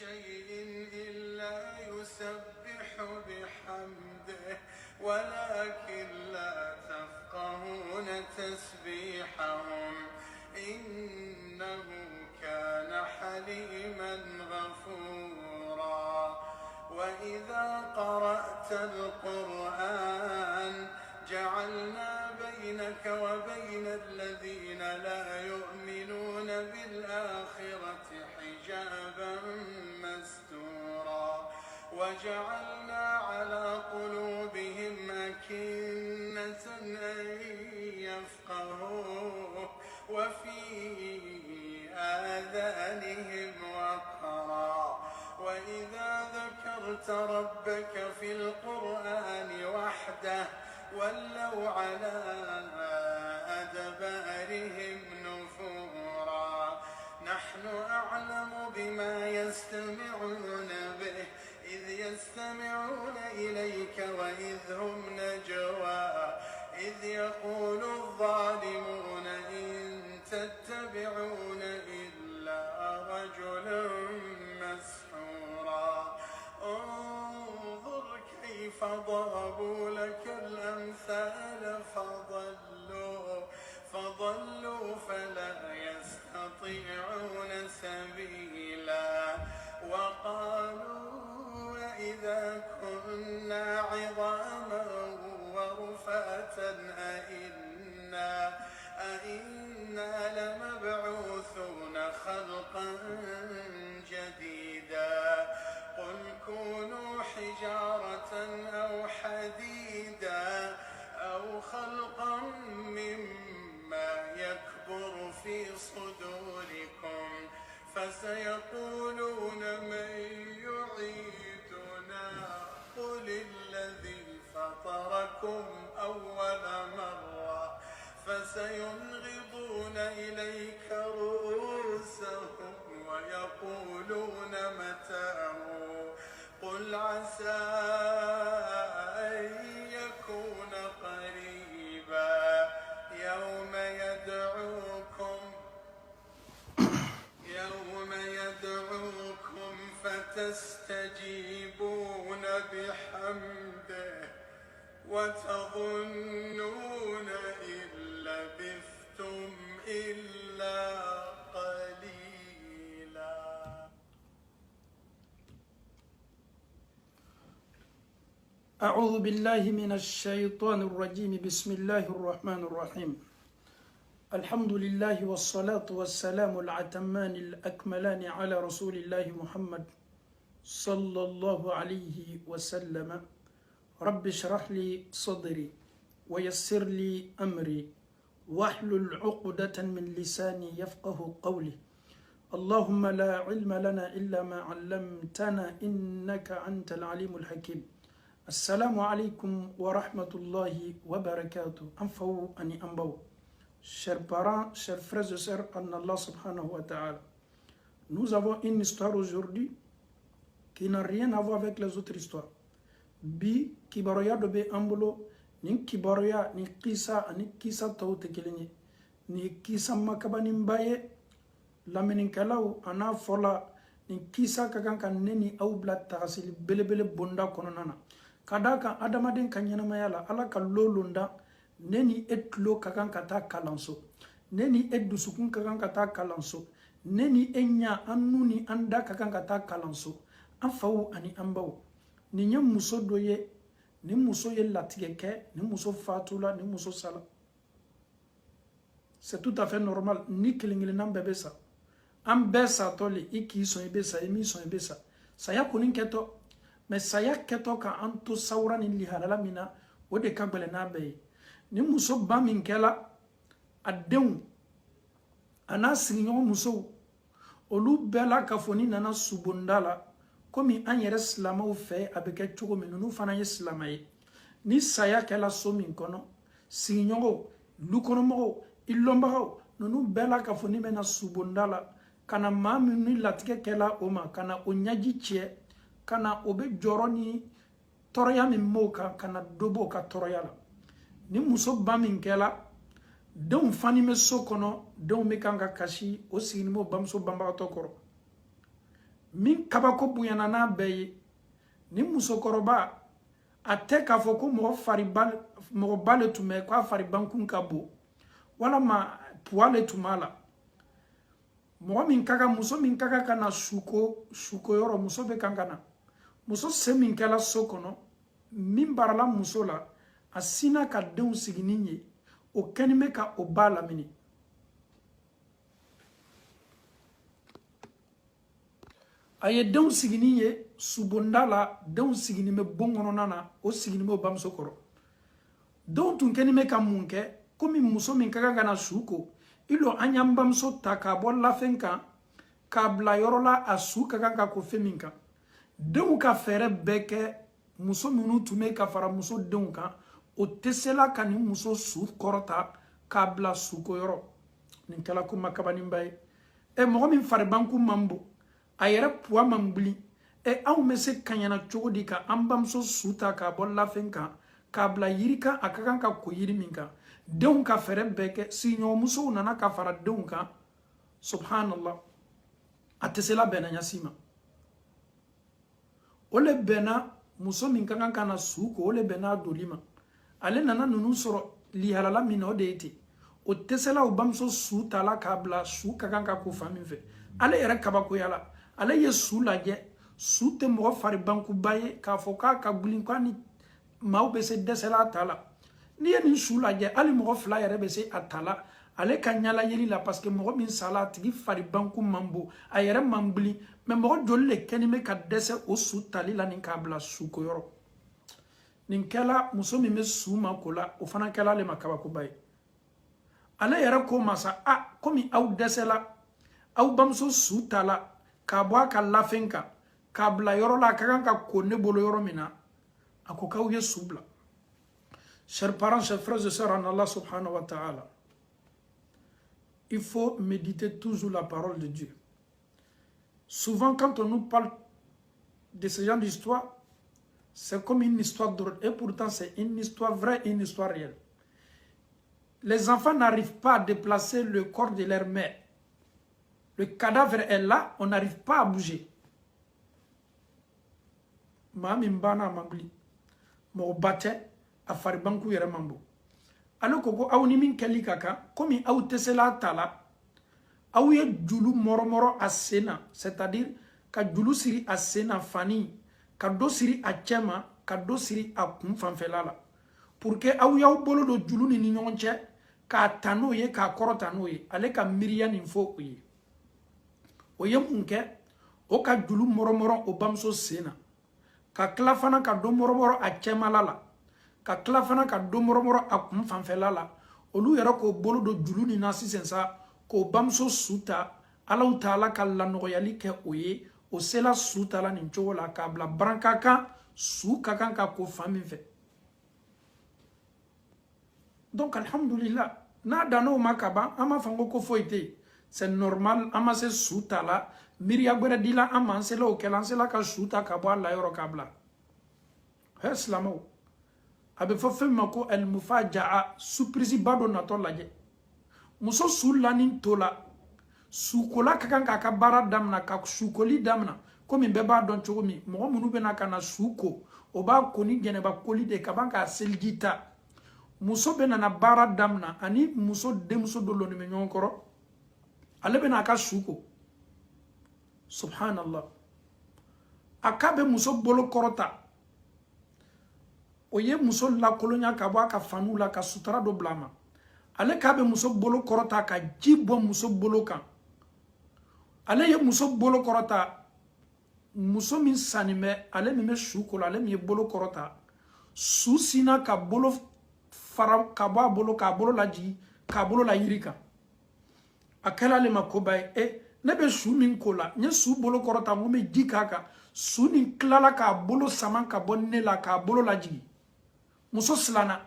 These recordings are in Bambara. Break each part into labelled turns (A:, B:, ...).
A: شيء إلا يسبح بحمده ولكن لا تفقهون تسبيحهم إنه كان حليما غفورا. وإذا قرأت القرآن جعلنا بينك وبين الذين لا يؤمنون بالآخرة حجابا مستورا وجعلنا على قلوبهم أكنة أن يفقهوه وفي آذانهم وقرا وإذا ذكرت ربك في القرآن وحده ولوا على أدبارهم نفورا. نحن أعلم بما يستمعون به إذ يستمعون إليك وإذ هم نجوى إذ يقول الظالمون إن تتبعون إلا رجلا مسحورا. انظر كيف ضربوا لك الأمثال فضلوا فلا يستطيعون سبيلا. وقالوا إذا كنا عظاما ورفاتا أئنا لمبعوثون خلقا جديدا. قل كونوا حجارة أو حديدا أو خلقا مما يكبر في صدوركم فسيقولون من يعيدنا قل الذي فطركم أول مرة فسينغضون إليك رؤوسهم ويقولون متاه قل عسى أن يكون قريبا. يوم يدعوكم فتستجيبون بحمده وتظنون إن لبثتم إلا قليلا.
B: أعوذ بالله من الشيطان الرجيم. بسم الله الرحمن الرحيم. الحمد لله والصلاة والسلام الأتمان الأكملان على رسول الله محمد صلى الله عليه وسلم. رب اشرح لي صدري ويسر لي أمري واحلل عقدة من لساني يفقه قولي. اللهم لا علم لنا إلا ما علمتنا إنك أنت العليم الحكيم. السلام عليكم ورحمة الله وبركاته. أنفو أني أنبو. Chers parents, chers frères et sœurs en Allah subhanahu wa ta'ala, nous avons une histoire aujourd'hui qui n'a rien à voir avec les autres histoires. Bi kibaroya dobe ambulo ni kibaroya ni kisa tawte kelenye ni kisa makabani mbaye lameninkalaw ana fola ni kisa kakanka neni au bla tagasili belebele bonda kononana kadaka adamaden kanyana mayala ala ka lolunda neni etlo kakan kata kalanso neni edusukun kakan kata kalanso neni enya annuni anda kakan kata kalanso afawu ani ambaw ni nyam muso doye ni muso ye latigeke ni muso fatula ni muso sala. C'est tout à fait normal ni kilingili nam bebe sa am besa tole iki so ebesa emi so ebesa saya kunin keto mais saya keto ka anto sawran li halala mina wode kagbele na be ni muso ba min kela adew ana sinyo muso olu bela kafoni nana subundala komi an yɛrɛ silamaw fɛ a bɛ kɛ cogo min ninnu fana ye silama ye ni saya kɛla so min kɔnɔ sigiɲɔgɔnw dukɔnɔmɔgɔw i lɔnbagaw ninnu bɛɛ la k'a fɔ ni bɛna subonda la ka na maa min ni latigɛ kɛla o ma ka na o ɲaji tiɲɛ ka na o bɛ jɔrɔ ni tɔɔrɔya min b'o kan ka na dɔ b'o ka tɔɔrɔya la ni muso ba min kɛla denw fani bɛ so kɔnɔ denw bɛ kan ka kasi o sigini b'o bamuso banbagatɔ kɔrɔ min kabako bonyana n'a bɛɛ ye ni musokɔrɔba a tɛ k'a fɔ ko mɔgɔba le tun bɛ k'a faribankun ka bon walama puwa le tun b'a la mɔgɔ min ka kan muso min ka kan ka na suko yɔrɔ muso bɛ kan ka na muso se min kɛla so kɔnɔ min barala muso la a sina ka denw sigi ni ye o kɛni bɛ ka o ba lamini a ye denw sigi ni ye subonda la denw sigi ni bɛ bon kɔnɔna na o sigi ni bɛ o bamuso kɔrɔ denw tun kɛni bɛ ka mun kɛ komi muso min ka kan ka na su ko ilo an y'an bamuso ta k'a bɔ lafɛn kan k'a bila yɔrɔ la a su ka kan ka ko fɛn min kan denw ka fɛɛrɛ bɛɛ kɛ muso minnu tun bɛ ka fara muso denw kan o tɛ se la ka ni muso su kɔrɔta k'a bila suko yɔrɔ nin kɛla ko makabaninba ye mɔgɔ min faribankun man bon a yɛrɛ puwa man wuli anw bɛ se kaɲana cogo di ka an bamuso su ta k'a bɔ lafɛn kan k'a bila yiri kan a ka kan ka ko yiri min kan denw ka fɛɛrɛ bɛɛ kɛ sigiɲɔgɔnmusow nana ka fara denw kan subhanallah a tɛ se la bɛnna ɲasi ma o le bɛnna muso min ka kan ka na su ko o le bɛnna a doli ma ale nana ninnu sɔrɔ lihalala min na o de ye ten o tɛ se la o bamuso su ta la k'a bila su ka kan ka ko fan min fɛ ale yɛrɛ kabakoya la ale ye su lajɛ su tɛ mɔgɔ faribankuba ye k'a fɔ k'a ka gulin k'a ni maaw bɛ se dɛsɛla a ta la n'i ye nin su lajɛ hali mɔgɔ fila yɛrɛ bɛ se a ta la ale ka ɲala yeli la parce que mɔgɔ min sala a tigi faribankun man bon a yɛrɛ man gulin mɛ mɔgɔ joli le kɛni bɛ ka dɛsɛ o su tali la ni k'a bila suko yɔrɔ nin kɛla muso min bɛ su ma ko la o fana kɛla ale ma kabakoba ye ale yɛrɛ ko masa komi aw dɛsɛla aw bamuso su ta la k'a bɔ a ka lafɛn kan k'a bila yɔrɔ la a ka kan ka ko ne bolo yɔrɔ min na a ko k'aw ye su bila chers parents, chers frères et sœurs en Allah subhanahu wa ta'ala, il faut méditer toujours la parole de Dieu. Souvent, quand on nous parle de ce genre d'histoire, c'est comme une histoire drôle. Et pourtant, c'est une histoire vraie et une histoire réelle. Les enfants n'arrivent pas à déplacer le corps de leur mère. Le cadavre est là, on n'arrive pas à bouger. Mami mbana mangli. Mo bate a faribanku yɛrɛ man bon ale ko ko aw ni min kɛli ka kan komi aw tɛ se la ta la aw ye julu mɔrɔmɔrɔ a sen na c'est-à-dire ka julu siri a sen na fani ka dɔ siri a cɛ ma ka dɔ siri a kun fanfɛla la pour que aw y'aw bolo don julu ni ɲɔgɔn cɛ k'a ta n'o ye k'a kɔrɔta n'o ye ale ka miiriya nin fɔ o ye mun kɛ o ka julu mɔrɔmɔrɔ o bamuso sen na ka tila fana ka dɔ mɔrɔmɔrɔ a cɛmala la ka tila fana ka dɔ mɔrɔmɔrɔ a kun fanfɛla la olu yɛrɛ k'o bolo don julu nin na sisan sa k'o bamuso su ta Alaw Taala ka lanɔgɔyali kɛ o ye o sela su ta la nin cogo la k'a bila baranka kan su ka kan ka ko fan min fɛ donc alhamdulillah n'a dan'o ma ka ban an b'a fɔ ko foyi tɛ yen c'est normal an ma se su ta la miiriya wɛrɛ dila an ma an sela o kɛla an sela ka su ta ka bɔ a layɔrɔ k'a bila silamɛw a bɛ fɔ fɛn min ma ko al-mufajaa surprise ba dɔ natɔ lajɛ muso su lanin to la sukola ka kan k'a ka baara damina ka sukoli damina komi bɛɛ b'a dɔn cogo min mɔgɔ minnu bɛna ka na su ko o b'a ko ni jɛnɛba koli de ka ban k'a seliji ta muso bɛ nana baara damina ani muso denmuso dɔ lɔnni bɛ ɲɔgɔn kɔrɔ ale bɛna a ka su ko subhanallah a k'a bɛ muso bolo kɔrɔta o ye muso lakolonya ka bɔ a ka faniw la ka sutura dɔ bila a ma ale k'a bɛ muso bolo kɔrɔta ka ji bɔ muso bolo kan ale ye muso bolo kɔrɔta muso min sanni bɛ ale min bɛ su ko la ale min ye bolo kɔrɔta su sinna ka bolo fara ka bɔ a bolo k'a bolo lajigin k'a bolo la yiri kan a kɛla ale ma koba ye ne bɛ su min ko la n ye su bolo kɔrɔta n ko n bɛ ji k'a kan su nin tilala k'a bolo sama ka bɔ ne la k'a bolo lajigin muso silanna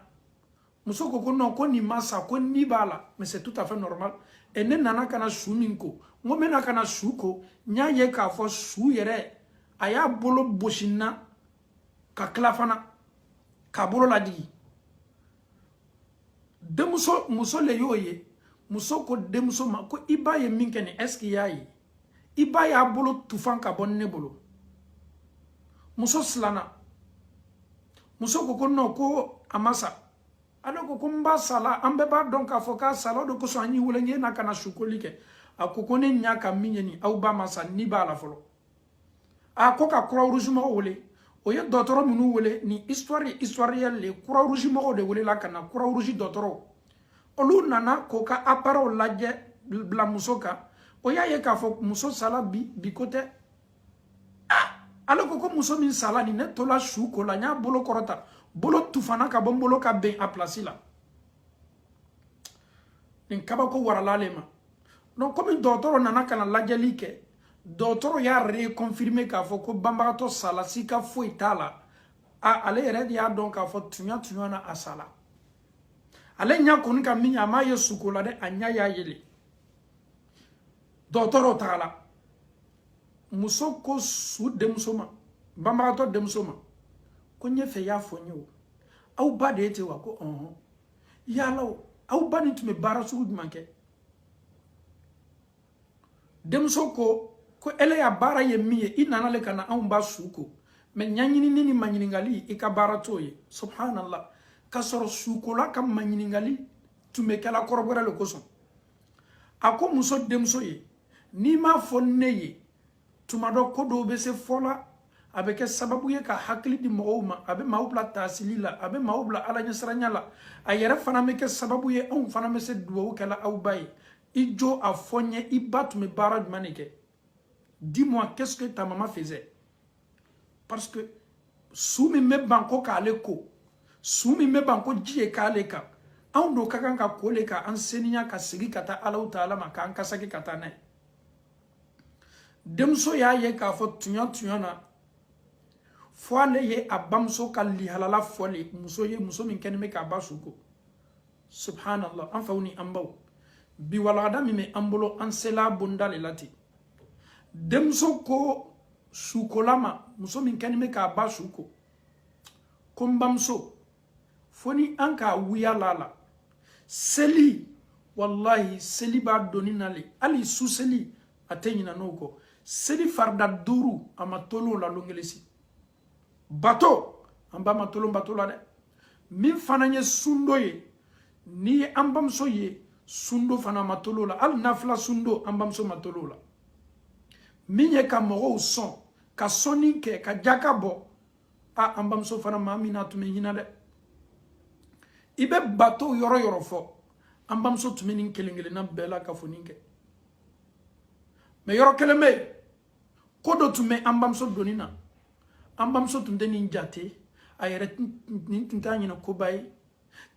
B: muso ko non ko nin ma sa ko ni b'a la mais c'est tout à fait normal et ne nana kana su min ko n ko n bɛna kana su ko n y'a ye k'a fɔ su yɛrɛ a y'a bolo bosi n na ka tila fana k'a bolo lajigin denmuso muso le y'o ye muso ko denmuso ma ko i b'a ye min kɛ nin est ce que i y'a ye iba y'a bolo tufan ka bɔ ne bolo muso silana muso ko non ko amasa ale ko mba sala an bɛɛ b'a dɔn k'a fɔ k'a sala o de kosɔn an y'i wele n ye na kana sukoli kɛ a ko ne ɲa ka min ye nin aw ba ma sa ni b'a la fɔlɔ a ko ka Croix Rouge mɔgɔw wele o ye dɔgɔtɔrɔ minnu wele ni historienne le Croix Rouge mɔgɔw de welela ka na Croix Rouge dɔgɔtɔrɔw olu nana k'o ka appareil lajɛ bila muso kan o y'a ye k'a fɔ muso sala bi ko tɛ ale ko muso min sala ni ne tola su ko la n y'a bolo kɔrɔta bolo tufana ka bɔ n bolo ka bɛn a place la nin kabako warala ale ma donc comme dɔgɔtɔrɔ nana ka na lajɛli kɛ dɔgɔtɔrɔ y'a reconfirmer k'a fɔ ko banbagatɔ sala sika foyi t'a la ale yɛrɛ de y'a dɔn k'a fɔ tuɲa na a sala ale ɲa kɔni ka min a m'a ye suko la dɛ a ɲa y'a yele dɔgɔtɔrɔ tagala muso ko su denmuso ma banbagatɔ denmuso ma ko n ye fɛ y'a fɔ n ye o aw ba de ye ten wa ko yala aw ba nin tun bɛ baara sugu jumɛn kɛ denmuso ko ele ya baara ye min ye i nana le ka na anw ba su ko mais ɲaɲinini ni maɲiningali i ka baara t'o ye subhanallah ka sɔrɔ sukola ka maɲiningali tun bɛ kɛla kɔrɔbɔrɔ le kosɔn a ko muso denmuso ye n'i m'a fɔ ne ye tuma dɔ ko dɔw bɛ se fɔ la a bɛ kɛ sababu ye ka hakili di mɔgɔw ma a bɛ maaw bila taasili la a bɛ maaw bila ala ɲɛsiranya la a yɛrɛ fana bɛ kɛ sababu ye anw fana bɛ se duwawu kɛla aw ba ye i jo a fɔ n ye i ba tun bɛ baara jumɛn de kɛ dis-moi qu'est-ce que ta maman faisait parce que su min bɛ ban ko k'ale ko su min bɛ ban ko ji ye k'ale kan anw do ka kan ka ko le ka an seniya ka segi ka taa alaw taala ma k'an kasaki ka taa n'a ye denmuso y'a ye k'a fɔ tuɲa na fo ale ye a bamuso ka lihalala fɔli muso ye muso min kɛlen bɛ k'a ba su ko subhanallah an faw ni an baw bi walagada min bɛ an bolo an sela bonda le la ten denmuso ko sukola ma muso min kɛlen bɛ k'a ba su ko ko n bamuso fo ni an k'a wuya la seli wallahi seli b'a doni na le hali su seli a tɛ ɲinɛ n'o kɔ seli farida 5 a ma tolo la longelesi bato an ba ma tolo bato la dɛ min fana ye sundo ye ni ye an bamuso ye sundo fana ma tolo la hali nafila sundo an bamuso ma tolo la min ye ka mɔgɔw sɔn ka sɔnni kɛ ka jaka bɔ an bamuso fana maa min na tun bɛ ɲinɛ dɛ i bɛ bato yɔrɔ yɔrɔ fɔ an bamuso tun bɛ nin kelen-kelenna bɛɛ la ka fɔ nin kɛ mais yɔrɔ kelen bɛ yen ko dɔ tun bɛ an bamuso doni na an bamuso tun tɛ nin jate a yɛrɛ nin tun t'a ɲinɛ koba ye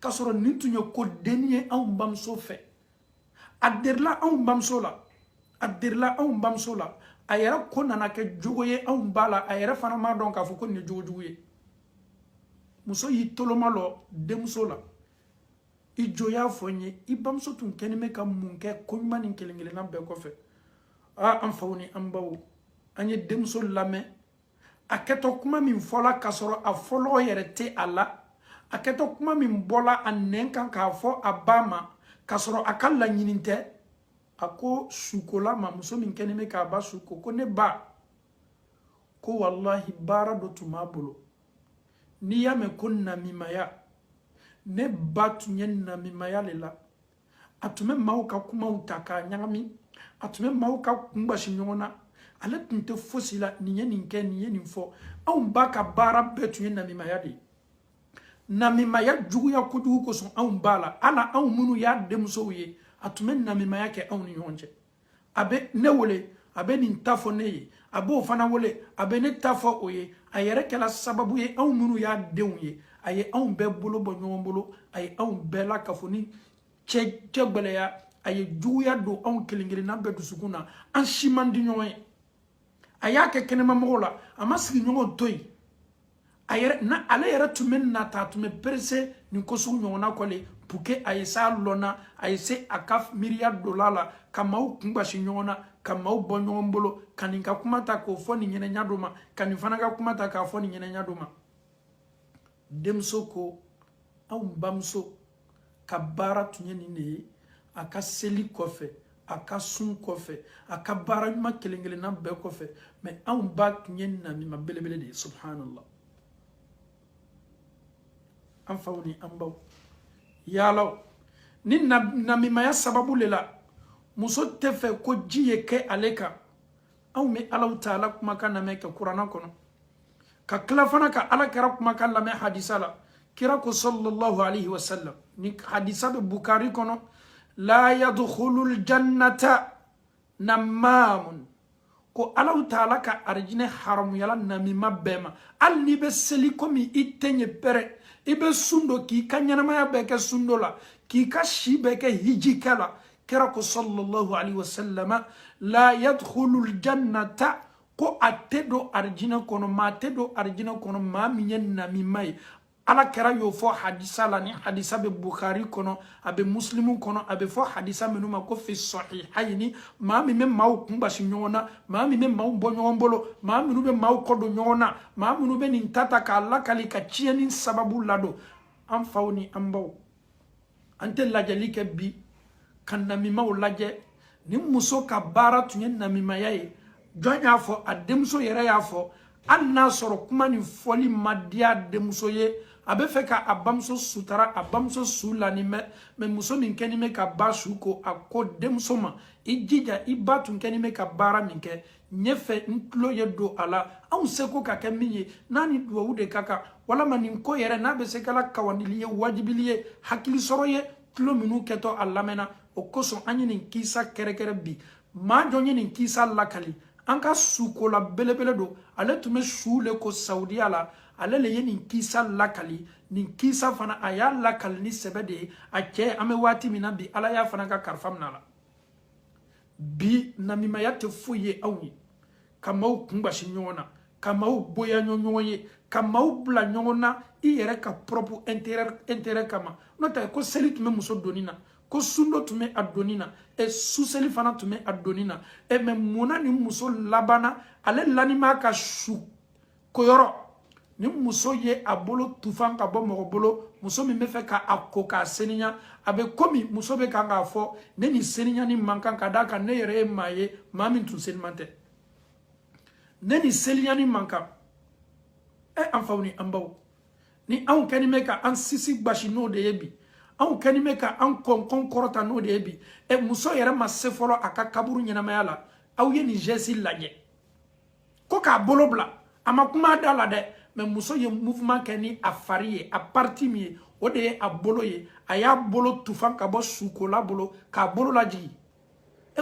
B: k'a sɔrɔ nin tun ye ko denni ye anw bamuso fɛ a derila anw bamuso la a derila anw bamuso la a yɛrɛ ko nana kɛ jogo ye anw ba la a yɛrɛ fana m'a dɔn k'a fɔ ko nin ye jogo jugu ye muso y'i toloma lɔ denmuso la i jo y'a fɔ n ye i bamuso tun kɛlen bɛ ka mun kɛ ko ɲuman nin kelen-kelenna bɛɛ kɔfɛ an faw ni an baw an ye denmuso lamɛn a kɛtɔ kuma min fɔla k'a sɔrɔ a fɔlɔ yɛrɛ tɛ a la a kɛtɔ kuma min bɔla a nɛn kan k'a fɔ a ba ma k'a sɔrɔ a ka laɲini tɛ a ko sukola ma muso min kɛlen bɛ k'a ba suko ko ne ba ko wallahi baara dɔ tun b'a bolo n'i y'a mɛn ko namimaya ne ba tun ye namimaya le la a tun bɛ maaw ka kumaw ta k'a ɲagami a tun bɛ maaw ka kun basi ɲɔgɔn na ale tun tɛ fosi la nin ye nin kɛ nin ye nin fɔ anw ba ka baara bɛɛ tun ye namimaya de ye namimaya juguya kojugu kosɔn anw ba la ala anw minnu y'a denmusow ye a tun bɛ namimaya kɛ anw ni ɲɔgɔn cɛ a bɛ ne wele a bɛ nin ta fɔ ne ye a b'o fana wele a bɛ ne ta fɔ o ye a yɛrɛ kɛla sababu ye anw minnu y'a denw ye a ye anw bɛɛ bolo bɔ ɲɔgɔn bolo a ye anw bɛɛ la ka fɔ ni cɛ gwɛlɛya a ye juguya don anw kelen-kelenna bɛɛ dusukun na an si man di ɲɔgɔn ye a y'a kɛ kɛnɛmamɔgɔw la a ma sigi ɲɔgɔn to yen ale yɛrɛ tun bɛ nata a tun bɛ perese nin ko sugu ɲɔgɔnna kɔle pour que a ye s'a lɔnna a ye se a ka miiriya dola la ka maaw kun basi ɲɔgɔn na ka maaw bɔ ɲɔgɔn bolo ka nin ka kuma ta k'o fɔ nin ɲɛnɛɲa dɔ ma ka nin fana ka kuma ta k'a fɔ nin ɲɛnɛɲa dɔ ma denmuso ko anw bamuso ka baara tun ye nin de ye a ka seli kɔfɛ aka sun kɔfɛ aka baara ɲuman kelen-kelenna bɛɛ kɔfɛ mais anw ba tun ye namima belebele de ye subhanallah an faw ni an baw yalaw ni namimaya sababu le la muso tɛ fɛ ko ji ye kɛ ale kan anw bɛ Alahu Taala kumakan lamɛn ka kuranna kɔnɔ ka tila fana ka Alakira kumakan lamɛn hadisa la kira ko sallallahu alaihi wasallam ni hadisa bɛ Bukari kɔnɔ la yadkhulul jannata namamun ko Alahu Taala ka arijinɛ haramuyala namima bɛɛ ma hali n'i bɛ seli komi i tɛ ɲɛ pɛrɛ i bɛ sun dɔ k'i ka ɲɛnamaya bɛɛ kɛ sun dɔ la k'i ka si bɛɛ kɛ hiji kɛ la kira ko sallallahu alaihi wasallam la yadkhulul jannata ko a tɛ don arijinɛ kɔnɔ maa tɛ don arijinɛ kɔnɔ maa min ye namima ye Alakira y'o fɔ hadisa la ni hadisa bɛ Bukhari kɔnɔ a bɛ Muslimu kɔnɔ a bɛ fɔ hadisa minnu ma ko fi sahihayni maa min bɛ maaw kun basi ɲɔgɔn na maa min bɛ maaw bɔ ɲɔgɔn bolo maa minnu bɛ maaw kɔ don ɲɔgɔn na maa minnu bɛ nin ta k'a lakali ka tiɲɛni sababu ladon an faw ni an baw an tɛ lajɛli kɛ bi ka namimaw lajɛ ni muso ka baara tun ye namimaya ye jɔn y'a fɔ a denmuso yɛrɛ y'a fɔ hali n'a sɔrɔ kuma nin fɔli ma diya denmuso ye a bɛ fɛ ka a bamuso sutara a bamuso su lani mais muso min kɛni bɛ ka ba su ko a ko denmuso ma i jija i ba tun kɛni bɛ ka baara min kɛ ɲɛfɛ n tulo ye don a la anw seko ka kɛ min ye n'a ni duwawu de ka kan walama nin ko yɛrɛ n'a bɛ se kɛla kawandili ye wajibili ye hakili sɔrɔ ye tulo minnu kɛtɔ a lamɛnna o kosɔn an ye nin kisa kɛrɛkɛrɛ bi maa jɔn ye nin kisa lakali an ka sukola belebele don ale tun bɛ su le ko saudiya la ale le ye nin kisa lakali nin kisa fana a y'a lakali ni sɛbɛ de ye a cɛ an bɛ waati min na bi ala y'a fana ka kalifa minɛ a la bi namimaya tɛ foyi ye anw ye ka maaw kunbasi ɲɔgɔn na ka maaw bonya ɲɔgɔn ye ka maaw bila ɲɔgɔn na i yɛrɛ ka propre intérêt kama n'o tɛ ko seli tun bɛ muso donni na ko sun dɔ tun bɛ a donni na suseli fana tun bɛ a donni na mais munna ni muso labanna ale lanima ka su koyɔrɔ ni muso ye a bolo tufan ka bɔ mɔgɔ bolo muso min bɛ fɛ k'a ko k'a seniya a bɛ komi muso bɛ kan k'a fɔ ne ni seniyani man kan ka d'a kan ne yɛrɛ ye maa ye maa min tun seliman tɛ ne ni seliyani man kan an faw ni an baw ni anw kɛni bɛ ka an sisi gbasi n'o de ye bi anw kɛni bɛ ka an kɔnkɔn kɔrɔta n'o de ye bi muso yɛrɛ ma se fɔlɔ a ka kaburu ɲɛnamaya la aw ye nin geste lajɛ ko k'a bolo bila a ma kuma da la dɛ mais muso ye mouvement kɛ ni a fari ye a parti min ye o de ye a bolo ye a y'a bolo tufan ka bɔ sukola bolo k'a bolo lajigi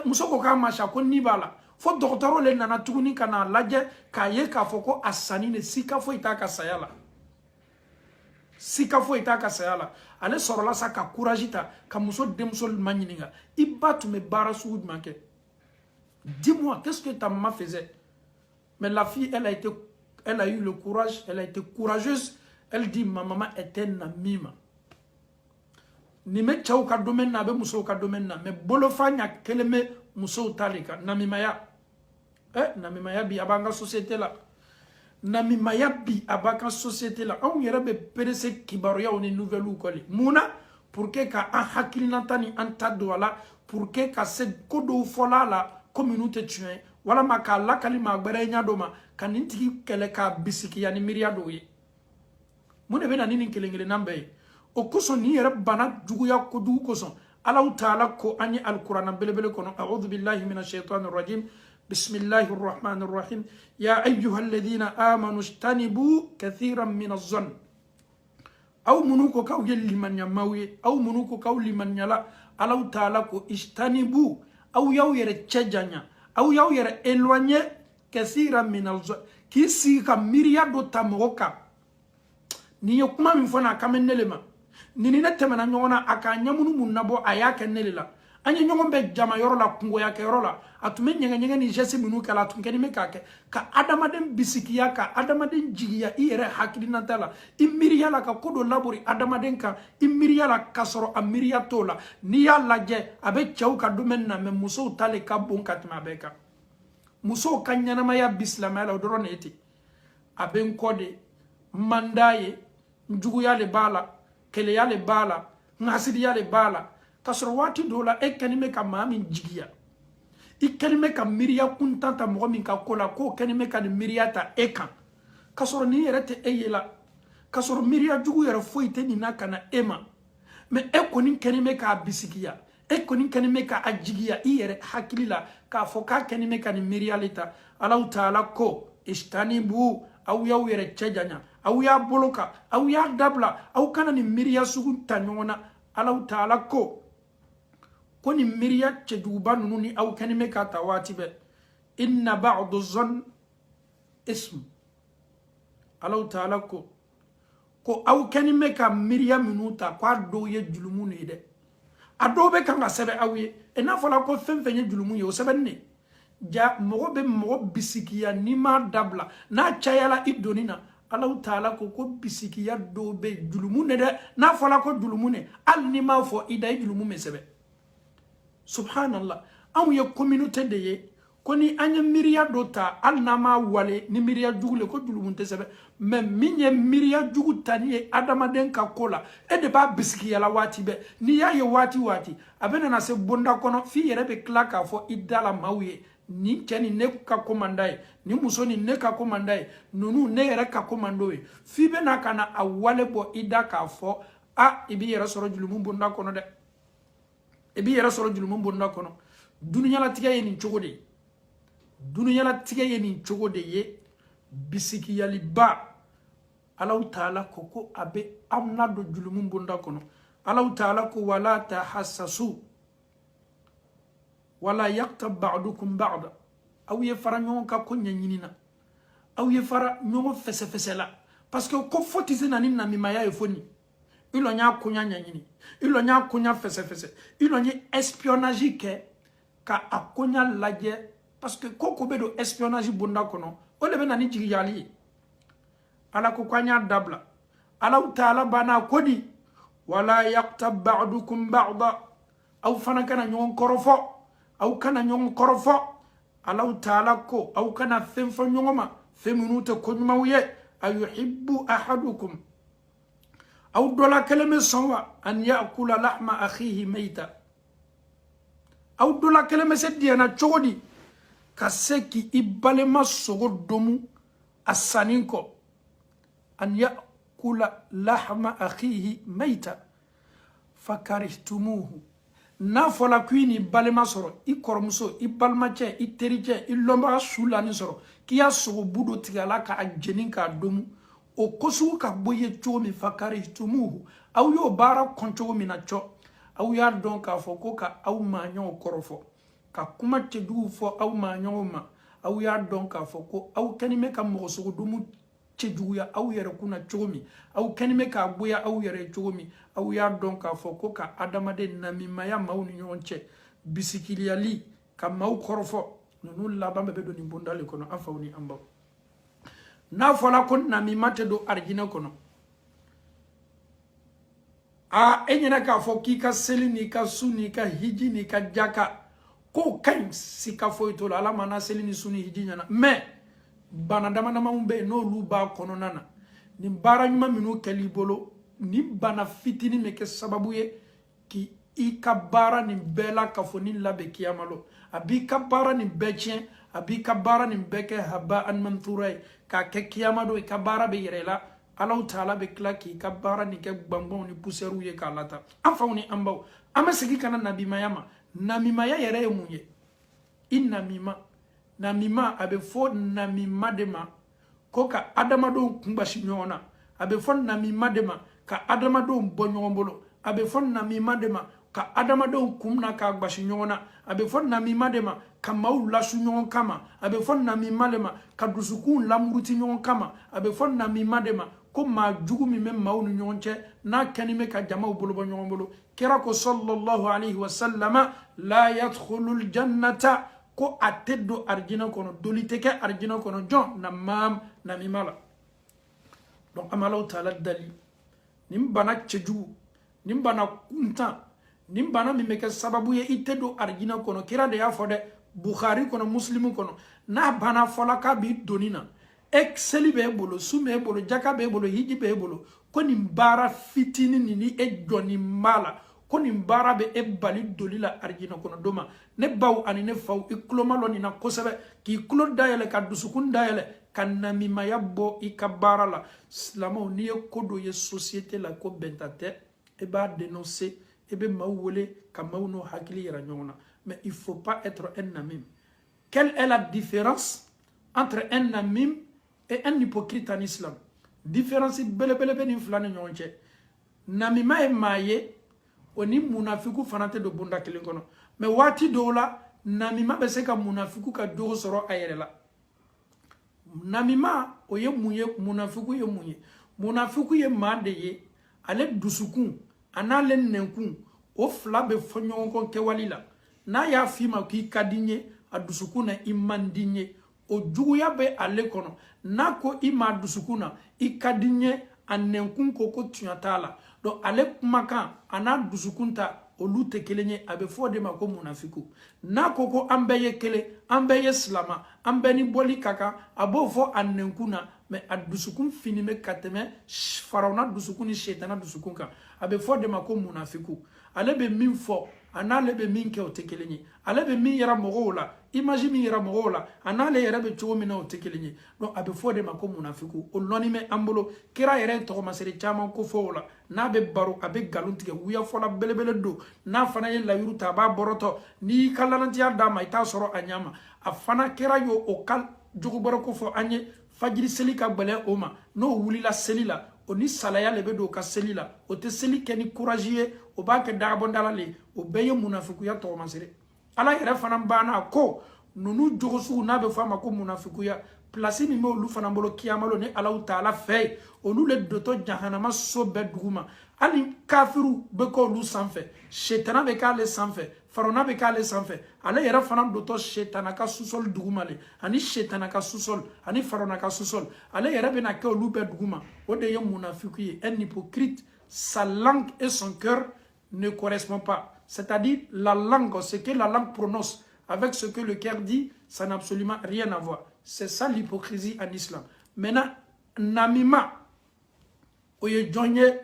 B: muso ko k'a ma sa ko ni b'a la fo dɔgɔtɔrɔ le nana tuguni ka n'a lajɛ k'a ye k'a fɔ ko a sanni de sika foyi t'a ka saya la sika foyi t'a ka saya la ale sɔrɔla sa ka courage ta ka muso denmuso ma ɲininka i ba tun bɛ baara sugu jumɛn kɛ dis-moi qu'est-ce que ta maman faisait mais la fille elle a eu le courage elle a été courageuse elle dit ma maman était namima ni bɛ cɛw ka domaine na a bɛ musow ka domaine na mais bolofa ɲa kelen bɛ musow ta de kan namimaya namimaya bi a b'an ka société la namimaya bi a b'an ka société la anw yɛrɛ bɛ perese kibaruyaw ni nouvelles kɔli mun na pour que ka an hakilinata ni an ta don a la pour que ka se ko dɔw fɔla a la ko minnu tɛ tiɲɛ ye walama k'a lakali maa gbɛrɛ ɲɛ dɔ ma ka nin tigi kɛlɛ k'a bisikiya ni miiriya dɔw ye mun de bɛ na ni nin kelen-kelenna bɛɛ ye o kosɔn nin yɛrɛ bana juguya kojugu kosɔn Alahu Taala ko an ye alikuranna belebele kɔnɔ a'udhu billahi minash shaitanir rajim bismillahir rahmanir rahim ya ayyuhalladhina amanu ijtanibu kathiran minaz zann aw minnu ko k'aw ye limaniɲamaw ye aw minnu ko k'aw limaniyala Alahu Taala ko ijtanibu aw y'aw yɛrɛ cɛ janya aw y'aw yɛrɛ éloigner kathiran minaz zann k'i sigi ka miiriya dɔ ta mɔgɔ kan nin ye kuma min fɔ n'a kan bɛ ne le ma nin ne tɛmɛna ɲɔgɔn na a k'a ɲɛmunu mun nabɔ a y'a kɛ ne le la an ye ɲɔgɔn bɛ jama yɔrɔ la kungoya kɛ yɔrɔ la a tun bɛ ɲɛgɛn ni geste minnu kɛ la a tun kɛni bɛ k'a kɛ ka adamaden bisikiya ka adamaden jigiya i yɛrɛ hakilinata la i miiriya la ka ko dɔ labori adamaden kan i miiriya la k'a sɔrɔ a miiriya t'o la n'i y'a lajɛ a bɛ cɛw ka domaine na mais musow ta le ka bon ka tɛmɛ a bɛɛ kan musow ka ɲɛnamaya bi silamɛya la o dɔrɔn de ye ten a bɛ n kɔ de man d'a ye n juguya le b'a la keleya le b'a la n hasidiya le b'a la k'a sɔrɔ waati dɔw la e kɛni bɛ ka maa min jigiya i kɛnime ka miiriya kuntan ta mɔgɔ min ka ko la k'o kɛnime ka nin miiriya ta e kan ka sɔrɔ nin yɛrɛ tɛ e ye la ka sɔrɔ miiriya jugu yɛrɛ foyi tɛ nin na ka na e ma mais e kɔni kɛnime k'a bisigiya e kɔni kɛnime k'a jigiya i yɛrɛ hakili la k'a fɔ k'a kɛnime ka nin miiriya le ta Alahu Taala ko istanibu aw y'aw yɛrɛ cɛ janya aw y'a bolo kan aw y'a dabila aw kana nin miiriya sugu ta ɲɔgɔn na Alahu Taala ko nin miiriya cɛjuguba ninnu ni aw kɛnime k'a ta waati bɛɛ inna ba'du zon ism Alahu Taala ko aw kɛnime ka miiriya minnu ta k'a dɔw ye julumu de ye dɛ a dɔw bɛ kan ka sɛbɛn aw ye e n'a fɔla ko fɛn fɛn ye julumu ye o sɛbɛnni de ja mɔgɔ bɛ mɔgɔ bisikiya n'i m'a dabila n'a cayala i donni na Alahu Taala ko bisikiya dɔw bɛ julumu de dɛ n'a fɔla ko julumu de hali n'i m'a fɔ i da i julumu bɛ sɛbɛn subhanallah anw ye communauté de ye ko ni an ye miiriya dɔ ta hali n'a m'a wale ni miiriya jugu le ko julumu tɛ sɛbɛn mais min ye miiriya jugu ta ni ye adamaden ka ko la e de b'a bisikiyala waati bɛɛ n'i y'a ye waati waati a bɛ nana se bonda kɔnɔ f'i yɛrɛ bɛ tila k'a fɔ i da la maaw ye nin cɛ nin ne ka komanda ye nin muso nin ne ka komanda ye ninnu ne yɛrɛ ka komando ye f'i bɛ na ka na a wale bɔ i da k'a fɔ i b'i yɛrɛ sɔrɔ julumu bonda kɔnɔ dɛ i b'i yɛrɛ sɔrɔ julumu bonda kɔnɔ duniyalatigɛ ye nin cogo de ye duniyalatigɛ ye nin cogo de ye bisikiyaliba Alahu Taala ko a bɛ aw na don julumu bonda kɔnɔ Alahu Taala ko wala tahassasu wala yaktab ba'dukum ba'da aw ye fara ɲɔgɔn kan ko ɲɛɲini na aw ye fara ɲɔgɔn fɛsɛfɛsɛ la parce que ko fo tɛ se na ni namimaya ye fo nin i lɔ y'a koɲa ɲɛɲini i lɔ y'a koɲa fɛsɛfɛsɛ i lɔ ye espionnage kɛ ka a koɲa lajɛ parce que ko bɛ don espionnage bonda kɔnɔ o de bɛ na ni jigiyali ye Ala ko k'an y'a dabila Alahu Taala banna ko di wala yaktab ba'dukum ba'da aw fana kana ɲɔgɔn kɔrɔfɔ aw kana ɲɔgɔn kɔrɔfɔ Alahu Taala ko aw kana fɛn fɔ ɲɔgɔn ma fɛn minnu tɛ koɲumanw ye ayuhibbu ahadukum aw dɔla kelen bɛ sɔn wa an ya'kula lahma akhihi mayta aw dɔla kelen bɛ se diyana cogo di ka se k'i balima sogo domu a sanni kɔ an ya'kula lahma akhihi mayta fakarihtumuhu n'a fɔla k'i ni balima sɔrɔ i kɔrɔmuso i balimacɛ i tericɛ i lɔnbaga su lani sɔrɔ k'i y'a sogobu dɔ tigɛ a la k'a jeni k'a domu o ko sugu ka bɔ i ye cogo min fakarihtumuhu aw y'o baara kɔn cogo min na cɔ aw y'a dɔn k'a fɔ ko ka aw maaɲɔgɔn kɔrɔfɔ ka kuma cɛjugu fɔ aw maaɲɔgɔn ma aw y'a dɔn k'a fɔ ko aw kɛni bɛ ka mɔgɔ sogodomu cɛjuguya aw yɛrɛ kunna cogo min aw kɛni bɛ k'a goya aw yɛrɛ ye cogo min aw y'a dɔn k'a fɔ ko ka adamaden namimaya maaw ni ɲɔgɔn cɛ bisikiliyali ka maaw kɔrɔfɔ ninnu laban bɛɛ bɛ don nin bonda le kɔnɔ an faw ni an baw n'a fɔla ko namima tɛ don arijinɛ kɔnɔ e ɲɛna k'a fɔ k'i ka seli n'i ka su n'i ka hiji n'i ka jaka k'o ka ɲi sika foyi t'o la ala ma na seli ni su ni hiji ɲɛna mais bana damadamaw bɛ yen n'olu b'a kɔnɔna na nin baara ɲuman minnu kɛl'i bolo ni bana fitinin bɛ kɛ sababu ye k'i ka baara nin bɛɛ la ka fɔ ni labɛn kiyama lo a b'i ka baara nin bɛɛ tiɲɛ a b'i ka baara nin bɛɛ kɛ haba an manthura ye k'a kɛ kiyama do i ka baara bɛ yɛrɛ la Alahu Taala bɛ tila k'i ka baara nin kɛ gbangbanw ni poussièrew ye k'a lata an faw ni an baw an bɛ segin ka na namimaya ma namimaya yɛrɛ ye mun ye i namima a bɛ fɔ namima de ma ko ka adamadenw kunbasi ɲɔgɔn na a bɛ fɔ namima de ma ka adamadenw bɔ ɲɔgɔn bolo a bɛ fɔ namima de ma ka adamadenw kunna k'a gbasi ɲɔgɔn na a bɛ fɔ namima de ma ka maaw lasu ɲɔgɔn kama a bɛ fɔ namima de ma ka dusukun lamuruti ɲɔgɔn kama a bɛ fɔ namima de ma ko maa jugu min bɛ maaw ni ɲɔgɔn cɛ n'a kɛni bɛ ka jamaw bolo bɔ ɲɔgɔn bolo kira ko sallallahu alaihi wa sallama la yadkhulul jannata ko a tɛ don arijinɛ kɔnɔ doli tɛ kɛ arijinɛ kɔnɔ jɔn namima la donc an bɛ Alahu Taala dali nin bana cɛjugu nin bana kuntan nin bana min bɛ kɛ sababu ye i tɛ don arijinɛ kɔnɔ kira de y'a fɔ dɛ Bukhari kɔnɔ Muslim kɔnɔ n'a bana fɔla k'a b'i donni na seli b'e bolo su b'e bolo jaka b'e bolo hiji b'e bolo ko nin baara fitinin nin ni e jɔnnen b'a la ko nin baara bɛ e bali doli la arijinɛ kɔnɔ don ma ne baw ani ne faw i kuloma lɔ nin na kosɛbɛ k'i kulo dayɛlɛ ka dusukun dayɛlɛ ka namimaya bɔ i ka baara la silamɛw n'i ye ko dɔ ye société la ko bɛnta tɛ e b'a dénoncer e bɛ maaw wele ka maaw n'o hakili yira ɲɔgɔn na mais il faut pas être un namim. Quelle est la différence entre un namim et un hypocrite en islam? Différence belebelebe ni fila ni ɲɔgɔn cɛ. Namima ye maa ye o ni munafiku fana tɛ don bonda kelen kɔnɔ mais waati dɔw la namima bɛ se ka munafiku ka jogo sɔrɔ a yɛrɛ la. Namima o ye mun ye munafiku ye mun ye? Munafiku ye maa de ye ale dusukun a n'ale nɛnkun o fila bɛ fɔ ɲɔgɔn kɔ kɛwali la. N'a y'a f'i ma k'i ka di n ye a dusukun na i man di n ye o juguya bɛ ale kɔnɔ. N'a ko i ma dusukun na i ka di n ye a nɛnkun ko tiɲɛ t'a la. Donc ale kumakan a n'a dusukun ta olu tɛ kelen ye a bɛ fɔ de ma ko munafiku. N'a ko an bɛɛ ye kelen an bɛɛ ye silama an bɛɛ ni bɔli ka kan a b'o fɔ a nɛnkun na mais a dusukun fini bɛ ka tɛmɛ farawuna dusukun ni shetana dusukun kan a bɛ fɔ de ma ko munafiku. Ale bɛ min fɔ a n'ale bɛ min kɛ o tɛ kelen ye ale bɛ min yira mɔgɔw la image min yira mɔgɔw la a n'ale yɛrɛ bɛ cogo min na o tɛ kelen ye donc a bɛ fɔ de ma ko munafiku. O lɔnni bɛ an bolo kira yɛrɛ ye tɔgɔmasere caman ko fɔ o la n'a bɛ baro a bɛ nkalon tigɛ wuyafɔla belebele don n'a fana ye layiru ta a b'a bɔrɔtɔ n'i y'i ka lanatiya d'a ma i t'a sɔrɔ a ɲɛ ma a fana kira y'o o ka jogo bɔrɔ ko fɔ an ye fajiri seli ka gbɛlɛ o ma n'o wulila seli la o ni salaya le bɛ don ka seli la o tɛ seli kɛ ni courage ye o b'a kɛ dagabɔndala le o bɛɛ ye munafikuya tɔgɔmasere. Ala yɛrɛ fana banna ko nunu jogo sugu n'a bɛ fɔ a ma ko munafikuya place min bɛ olu fana bolo kiyamalo ni Alahu Taala fɛ olu le dotɔ jahanama so bɛɛ duguma hali kafiru bɛ k'olu sanfɛ shetana bɛ k'ale sanfɛ farona bɛ k'ale sanfɛ ale yɛrɛ fana dotɔ shetana ka sous-sol duguma le ani shetana ka sous-sol ani farona ka sous-sol ale yɛrɛ bɛna kɛ olu bɛɛ duguma o de ye munafiku ye. Un hypocrite, sa langue et son cœur ne correspondent pas. C'est-à-dire la langue, ce que la langue prononce avec ce que le cœur dit, ça n'a absolument rien à voir. C'est ça l'hypocrisie en islam. Maintenant, namima, oye jonye,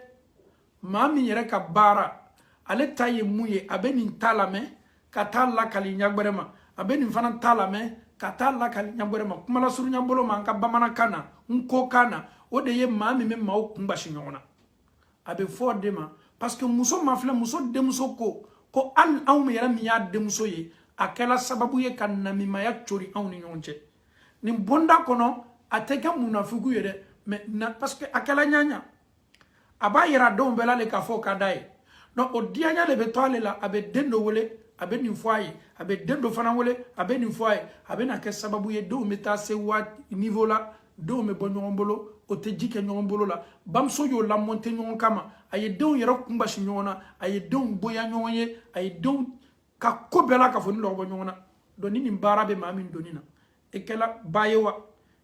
B: mami yere ka bara, ale taye mouye, abe nin talame, kata la kali nyagberema, abe nin fana talame, kata la kali nyagberema, kumala suru nyambolo manka bamana kana, unko kana, ode ye mami me mao kumbashi nyona. Abe fo dema, parce que muso mafle, muso demuso ko an anw yɛrɛ min y'a denmuso ye a kɛla sababu ye ka namimaya cori anw ni ɲɔgɔn cɛ nin bonda kɔnɔ a tɛ kɛ munafiku ye dɛ mais parce que a kɛla ɲaɲa a b'a yira denw bɛɛ la le k'a fɔ ka d'a ye donc o diyaɲa de bɛ to ale la a bɛ den dɔ wele a bɛ nin fɔ a ye a bɛ den dɔ fana wele a bɛ nin fɔ a ye a bɛ na kɛ sababu ye denw bɛ taa se niveau la denw bɛ bɔ ɲɔgɔn bolo o tɛ ji kɛ ɲɔgɔn bolo la bamuso y'o lamonte ɲɔgɔn kama a ye denw yɛrɛ kunbasi ɲɔgɔn na a ye denw bonya ɲɔgɔn ye a ye denw ka ko bɛɛ la ka fɔ ni lɔgɔ bɔ ɲɔgɔn na donc ni nin baara bɛ maa min doni na i kɛla ba ye wa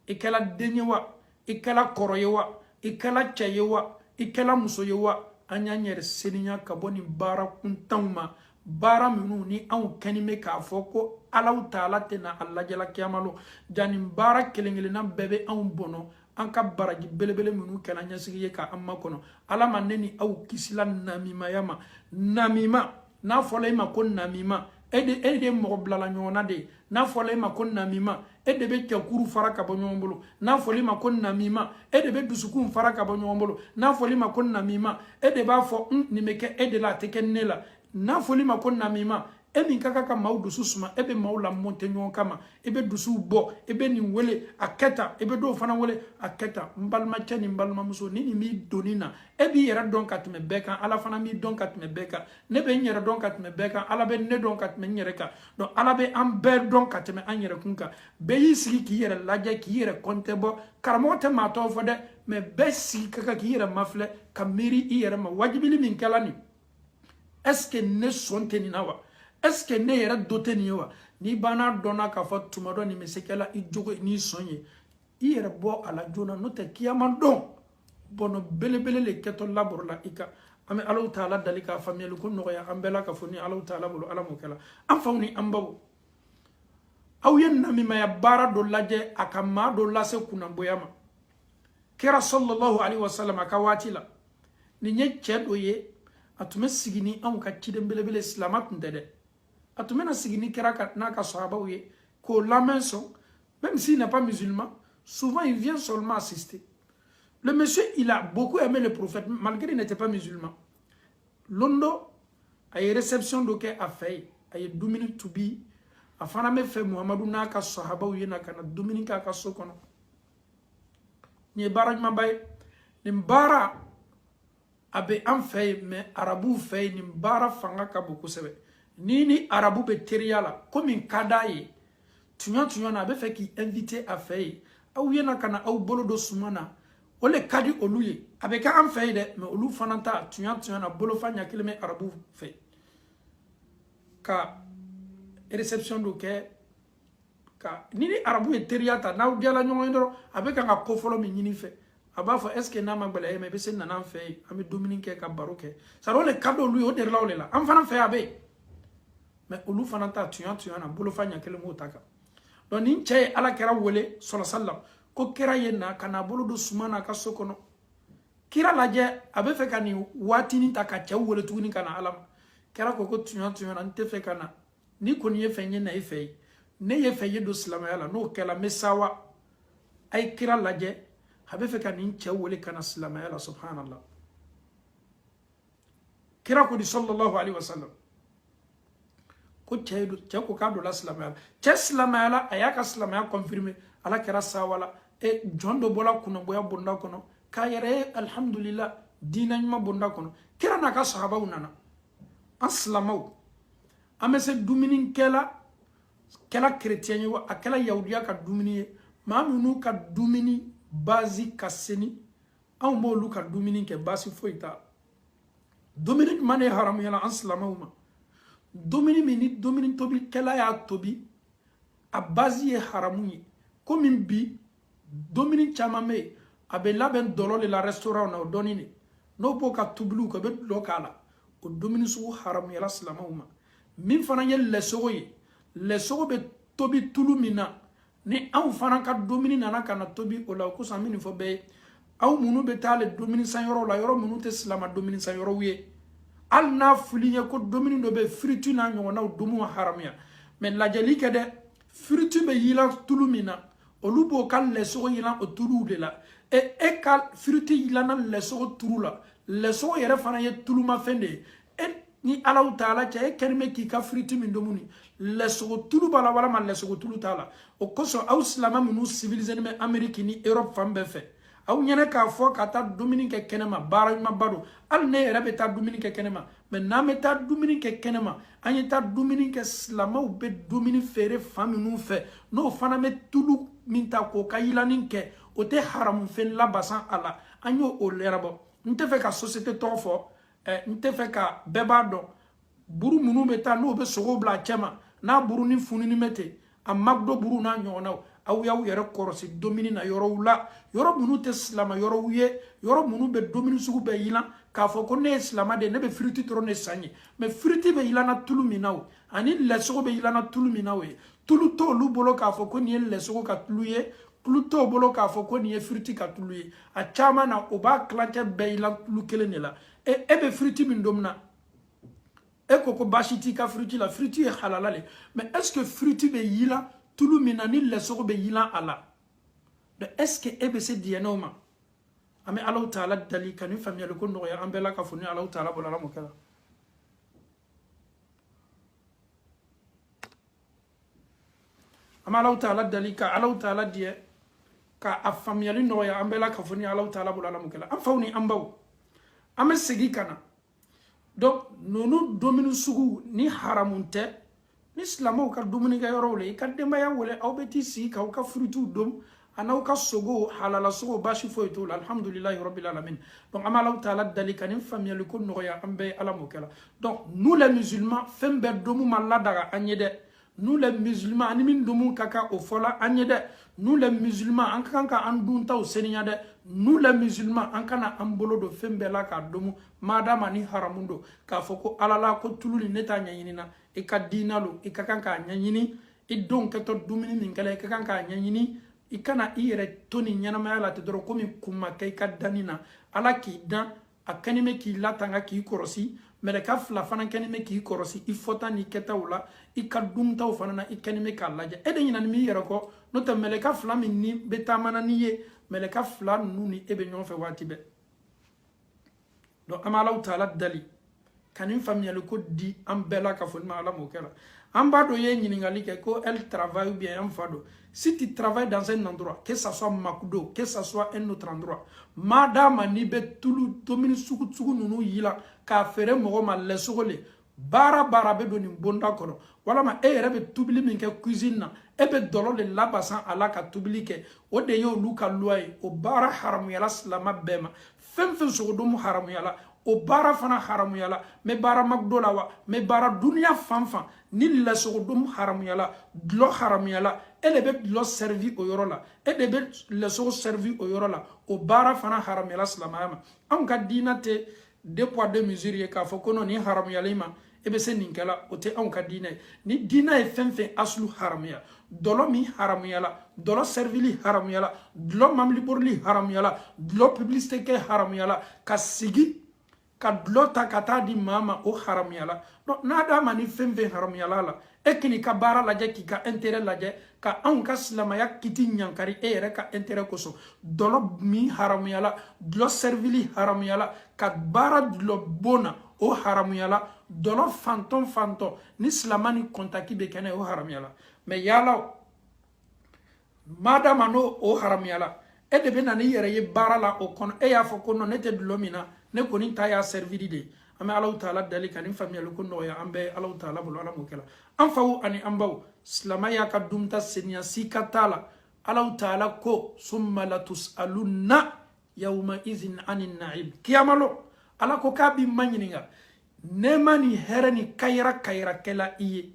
B: i kɛla den ye wa i kɛla kɔrɔ ye wa i kɛla cɛ ye wa i kɛla muso ye wa an y'an yɛrɛ seniya ka bɔ nin baara kuntanw ma baara minnu ni anw kɛni bɛ k'a fɔ ko Alahu Taala tɛna a lajɛla kiyamalo ja nin baara kelen kelenna bɛɛ bɛ anw bɔnɔ an ka baraji belebele minnu kɛla ɲɛsigi ye ka an makɔnɔ Ala ma ne ni aw kisila namimaya ma namima n'a fɔla i ma ko namima e de ye mɔgɔ bilala ɲɔgɔn na de ye n'a fɔla i ma ko namima e de bɛ cɛkuru fara ka bɔ ɲɔgɔn bolo n'a fɔla i ma ko namima e de bɛ dusukun fara ka bɔ ɲɔgɔn bolo n'a fɔla i ma ko namima e de b'a fɔ nin bɛ kɛ e de la a tɛ kɛ ne la n'a fɔla i ma ko namima e min ka kan ka maaw dusu suma e bɛ maaw la monte ɲɔgɔn kama e bɛ dusuw bɔ e bɛ nin wele a kɛ tan e bɛ dɔw fana wele a kɛ tan n balimacɛ ni n balimamuso ni nin b'i donni na e b'i yɛrɛ dɔn ka tɛmɛ bɛɛ kan Ala fana b'i dɔn ka tɛmɛ bɛɛ kan ne bɛ n yɛrɛ dɔn ka tɛmɛ bɛɛ kan Ala bɛ ne dɔn ka tɛmɛ n yɛrɛ kan donc Ala bɛ an bɛɛ dɔn ka tɛmɛ an yɛrɛ kun kan bɛɛ y'i sigi k'i yɛrɛ lajɛ k'i yɛrɛ kɔntɛ bɔ karamɔgɔ tɛ maa tɔw fɔ dɛ mais bɛɛ sigi ka kan k'i yɛrɛ mafilɛ ka miiri i yɛrɛ ma wajibili min kɛla nin est ce que ne sɔn tɛ nin na wa est-ce que ne yɛrɛ do tɛ nin ye wa n'i banna dɔnna k'a fɔ tuma dɔ nin bɛ se kɛla i jogo n'i sɔn ye i yɛrɛ bɔ a la joona n'o tɛ kiyama dɔn bɔnɔ belebele le kɛtɔ labɔrɔ la i kan an bɛ Alahu Taala dali k'a faamuyali ko nɔgɔya an bɛɛ la ka fɔ ni Alahu Taala bolo Ala m'o kɛla an faw ni an baw aw ye namimaya baara dɔ lajɛ a ka maa dɔ lase kunnanboya ma kira sallallahu alaihi wasallam a ka waati la nin ye cɛ dɔ ye atume sigini an ka ciden belebele silama tun tɛ dɛ atume na sigini kira ka n'a ka sahabaw ye k'o lamɛn sɔn même s'il n'est pas musulman souvent il vient seulement assister. Le monsieur il a beaucoup aimé le prophète malgré qu'il n'était pas musulman. Londo a eu réception de ke a fait a eu dumuni tubi a fana me fait Muhammadu n'a ka sahabaw ye na kana dumuni ka ka so kono ni bara ma bay ni bara abe an fait mais arabu fait ni bara fanga ka beaucoup sebe ni arabu be teriala comme kadaye tunya na be fait qui invité a fait aw ye na kana aw bolo do sumana ole kadi oluye abe ka an fait de mais olu fananta tunya na bolo fanya kilime arabu fait ka réception do ke ka ni arabu e teriata na diala nyongo ndoro abe ka ko folo mi nyini fe aba fo est ce que na magbele e me be sen na fe ami dominique ka baroke ça do le kado lui o der lawle la am fana fe abe mais olu fananta tunya na bolo fanya kilime otaka don ni che ala kera wole sallallahu alaihi wasallam ko kera yenna kana bolo do sumana ka sokono kira laje abe fe kani watini taka che wole tuguni kana alam kera ko tunya na nte fe kana ni koni ye fenye na ife ne ye feye do silama yala no kala mesawa ay kira laje abe fe kani che wole kana silama yala subhanallah kira ko di sallallahu alaihi wasallam ko che ko kado la silama yala che silama yala ayaka silama ya confirmer ala kira sawala e jondo bola kuno boya bonda kono kayere alhamdulillah dina nyuma bonda kono kira na ka sahaba unana aslamaw amese dumini kela chrétien yo akela yahudiya ka dumini mamunu ka dumini bazi kaseni aw mo lu ka dumini ke basi foita dumini mane haram yala aslamaw ma dumini mini dumini tobi kela ya tobi a bazi e haramu comme bi domini chamame abe laben dolole la restaurant na donini no boka tublu ko be lokala o domini su haram yala salamauma min fana yel le sogo be tobi tulumina ni aw fana ka domini nana kana tobi o la ko samini fo be aw munu be tale domini sanyoro la yoro munu te salama domini sanyoro wiye al na fuliye ko domini do be fritu na nyona o domu haram ya mais la jeli kede fritu be yila tulumina olubo kal leso yina otulu de la e kal fruti yila na leso tulu la leso yere fana ye tuluma fende e ni alaw taala cha e kerme ki ka fruti min domuni leso tulu bala wala man leso tulu taala o koso aw islama minu civilisé me amerique ni europe fambe fe aw nyene ka fo ka ta dominique kenema bara ma bado al ne rabe ta dominique kenema mais na meta dominique kenema anye ta dominique islama ou be dominique fere faminu fe no fana me tulu minta ko kayila ninke o te haram fen la basan ala anyo o lerabo nte fe ka société to fo nte fe ka beba do buru munu meta no be sogo bla chema na buru ni funu ni mete a magdo buru na nyona aw yaw yere korosi domini na yoro wula yoro munu te islama yoro wiye yoro munu be domini sugu be yila ka fo ko ne islama de ne be fruti tro ne sanye mais fruti be yila na tulu minaw ani leso be yila na tulu minaw tulu to lu bolo ka fo ko ni leso ka tuluye tulu to bolo ka fo ko ni fruti ka tuluye a chama na oba klante be yila tulu kele ne la e be fruti min domna e ko bashiti ka fruti la fruti e halalale mais est-ce que fruti be yila tulu minani leso be yila ala de est-ce que ebe se dienoma ame Allah taala dali kanu famia le ko no ya ambela ka funi Allah taala bolala mokala ama Allah taala dali ka Allah taala die ka afamia le no ya ambela ka funi Allah taala bolala mokala am fawni ambaw ame segi kana donc nonu dominu sugu ni haramunte ni islamo ka domini ga yorole ka demba ya wole aw beti si ka ka frutu dom anaw ka sogo halala sogo bashi foyto alhamdulillah rabbil alamin donc amala taala dalika ni famille le ko noya ambe ala mokala donc nous les musulmans fembe domu malla daga anyede nous les musulmans animin domu kaka o fola anyede nous les musulmans an kanka andunta o seniya de nous les musulmans an kana ambolo do fembe la ka domu madama ni haramundo ka foko alala ko tululi neta nyanyina e ka dinalo e ka kanka nyanyini e donc to dumini min kala e ka kanka nyanyini ikana ire toni nyana mayala te doro komi kuma kai ka danina ala ki dan a kanime k'i latanga k'i kɔrɔsi mɛlɛka fila fana kanime k'i kɔrɔsi i fɔta ni kɛtaw la i ka duntaw fana na i kanime k'a lajɛ e de ɲinani min yɛrɛ kɔ n'o tɛ mɛlɛka fila min ni bɛ taamana n'i ye mɛlɛka fila ninnu ni e bɛ ɲɔgɔn fɛ waati bɛɛ donc an bɛ Alahu taala dali ka nin faamuyali ko di an bɛɛ la ka fɔ ni Ala m'o kɛra an b'a dɔn ye ɲininkali kɛ ko elle travaille ou bien an fa dɔn si tu travailles dans un endroit que ça soit McDo que ça soit un autre endroit madama n'i bɛ tulu tomini sugu ninnu yila k'a feere mɔgɔ ma lɛsogo le baara bɛ don nin bonda kɔnɔ walama e yɛrɛ bɛ tobili min kɛ cuisine na e bɛ dɔlɔ de labasan a la ka tobili kɛ o de ye olu ka loi ye o baara haramuyala silama bɛɛ ma fɛn fɛn sogodomu haramuyala o baara fana haramuyala mɛ baara McDo la wa mɛ baara duniya fan fan ni lɛsogodomu haramuyala dulɔ haramuyala e de bɛ dulɔ servi o yɔrɔ la e de bɛ lɛsogo servi o yɔrɔ la o baara fana haramuyala silamaya ma anw ka diinɛ tɛ deux poids deux mesures ye k'a fɔ ko non nin haramuyala i ma e bɛ se nin kɛla o tɛ anw ka diinɛ ye ni diinɛ ye fɛn fɛn aslu haramuya dɔlɔ min haramuyala dɔlɔ servili haramuyala dulɔ mamiliborili haramuyala dulɔ publicité kɛ haramuyala ka sigi ka dulɔ ta ka taa di maa ma o haramuyala donc n'a d'a ma ni fɛn fɛn haramuyala la e k'i ka baara lajɛ k'i ka intérêt lajɛ ka anw ka silamaya kiti ɲankari e yɛrɛ ka intérêt kosɔn dɔlɔ min haramuyala dulɔ servili haramuyala ka baara dulɔ bon na o haramuyala dɔlɔ fantɔn ni silama ni kɔntaki bɛ kɛnɛ o haramuyala mais yala madama n'o o haramuyala e de bɛ na n'i yɛrɛ ye baara la o kɔnɔ e y'a fɔ ko non ne tɛ dulɔ min na ne kɔni ta y'a serviri de an bɛ Alahu taala dali ka nin faamuyali ko nɔgɔya an bɛ Alahu taala bolo Ala m'o kɛla an faw ani an baw silamaya ka dunta seniya sika t'a la Alahu taala ko summa latus'alunna yawma idhin anin na'im kiyamalo Ala ko k'a b'i ma ɲininka nɛɛma ni hɛrɛ ni kayira kɛla i ye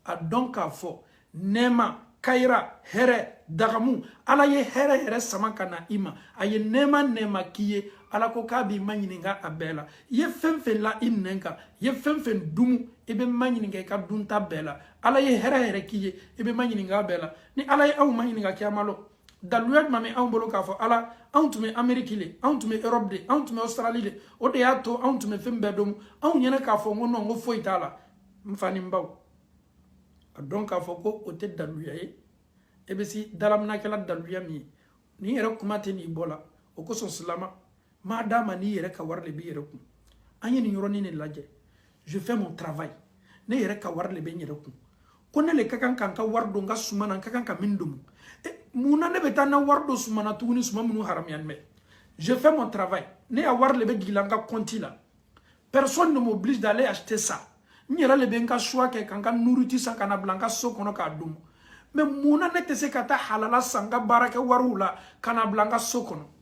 B: a dɔn k'a fɔ nɛɛma kayira hɛrɛ dagamu Ala ye hɛrɛ sama ka na i ma a ye nɛɛma k'i ye Ala ko k'a b'i ma ɲininka a bɛɛ la i ye fɛn fɛn la i nɛn kan i ye fɛn fɛn dumu i bɛ ma ɲininka i ka dunta bɛɛ la Ala ye hɛrɛ k'i ye i bɛ ma ɲininka a bɛɛ la ni Ala ye anw ma ɲininka kiyamalo daluya jumɛn bɛ anw bolo k'a fɔ Ala anw tun bɛ Amérique le anw tun bɛ Europe de anw tun bɛ Australie de o de y'a to anw tun bɛ fɛn bɛɛ dɔn anw ɲɛna k'a fɔ ko non ko foyi t'a la n fa ni n baw a dɔn k'a fɔ ko o tɛ daluya ye e bɛ se dalaminakɛla daluya min ye nin yɛrɛ kuma tɛ nin bɔ la o kosɔn silama maa d'a ma n'i yɛrɛ ka wari de b'i yɛrɛ kun an ye nin yɔrɔnin de lajɛ je fais mon travail ne yɛrɛ ka wari de bɛ n yɛrɛ kun ko ne le ka kan ka n ka wari don n ka suma na n ka kan ka min domu mun na ne bɛ taa n ka wari don suma na tuguni suma minnu haramuyalen bɛ je fais mon travail ne ya wari de bɛ jigin n ka compte la personne ne m'oblige d'aller acheter ça n yɛrɛ le bɛ n ka choix kɛ ka n ka nourriture san ka na bila n ka so kɔnɔ k'a domu mais mun na ne tɛ se ka taa halala san n ka baarakɛ wariw la ka na bila n ka so kɔnɔ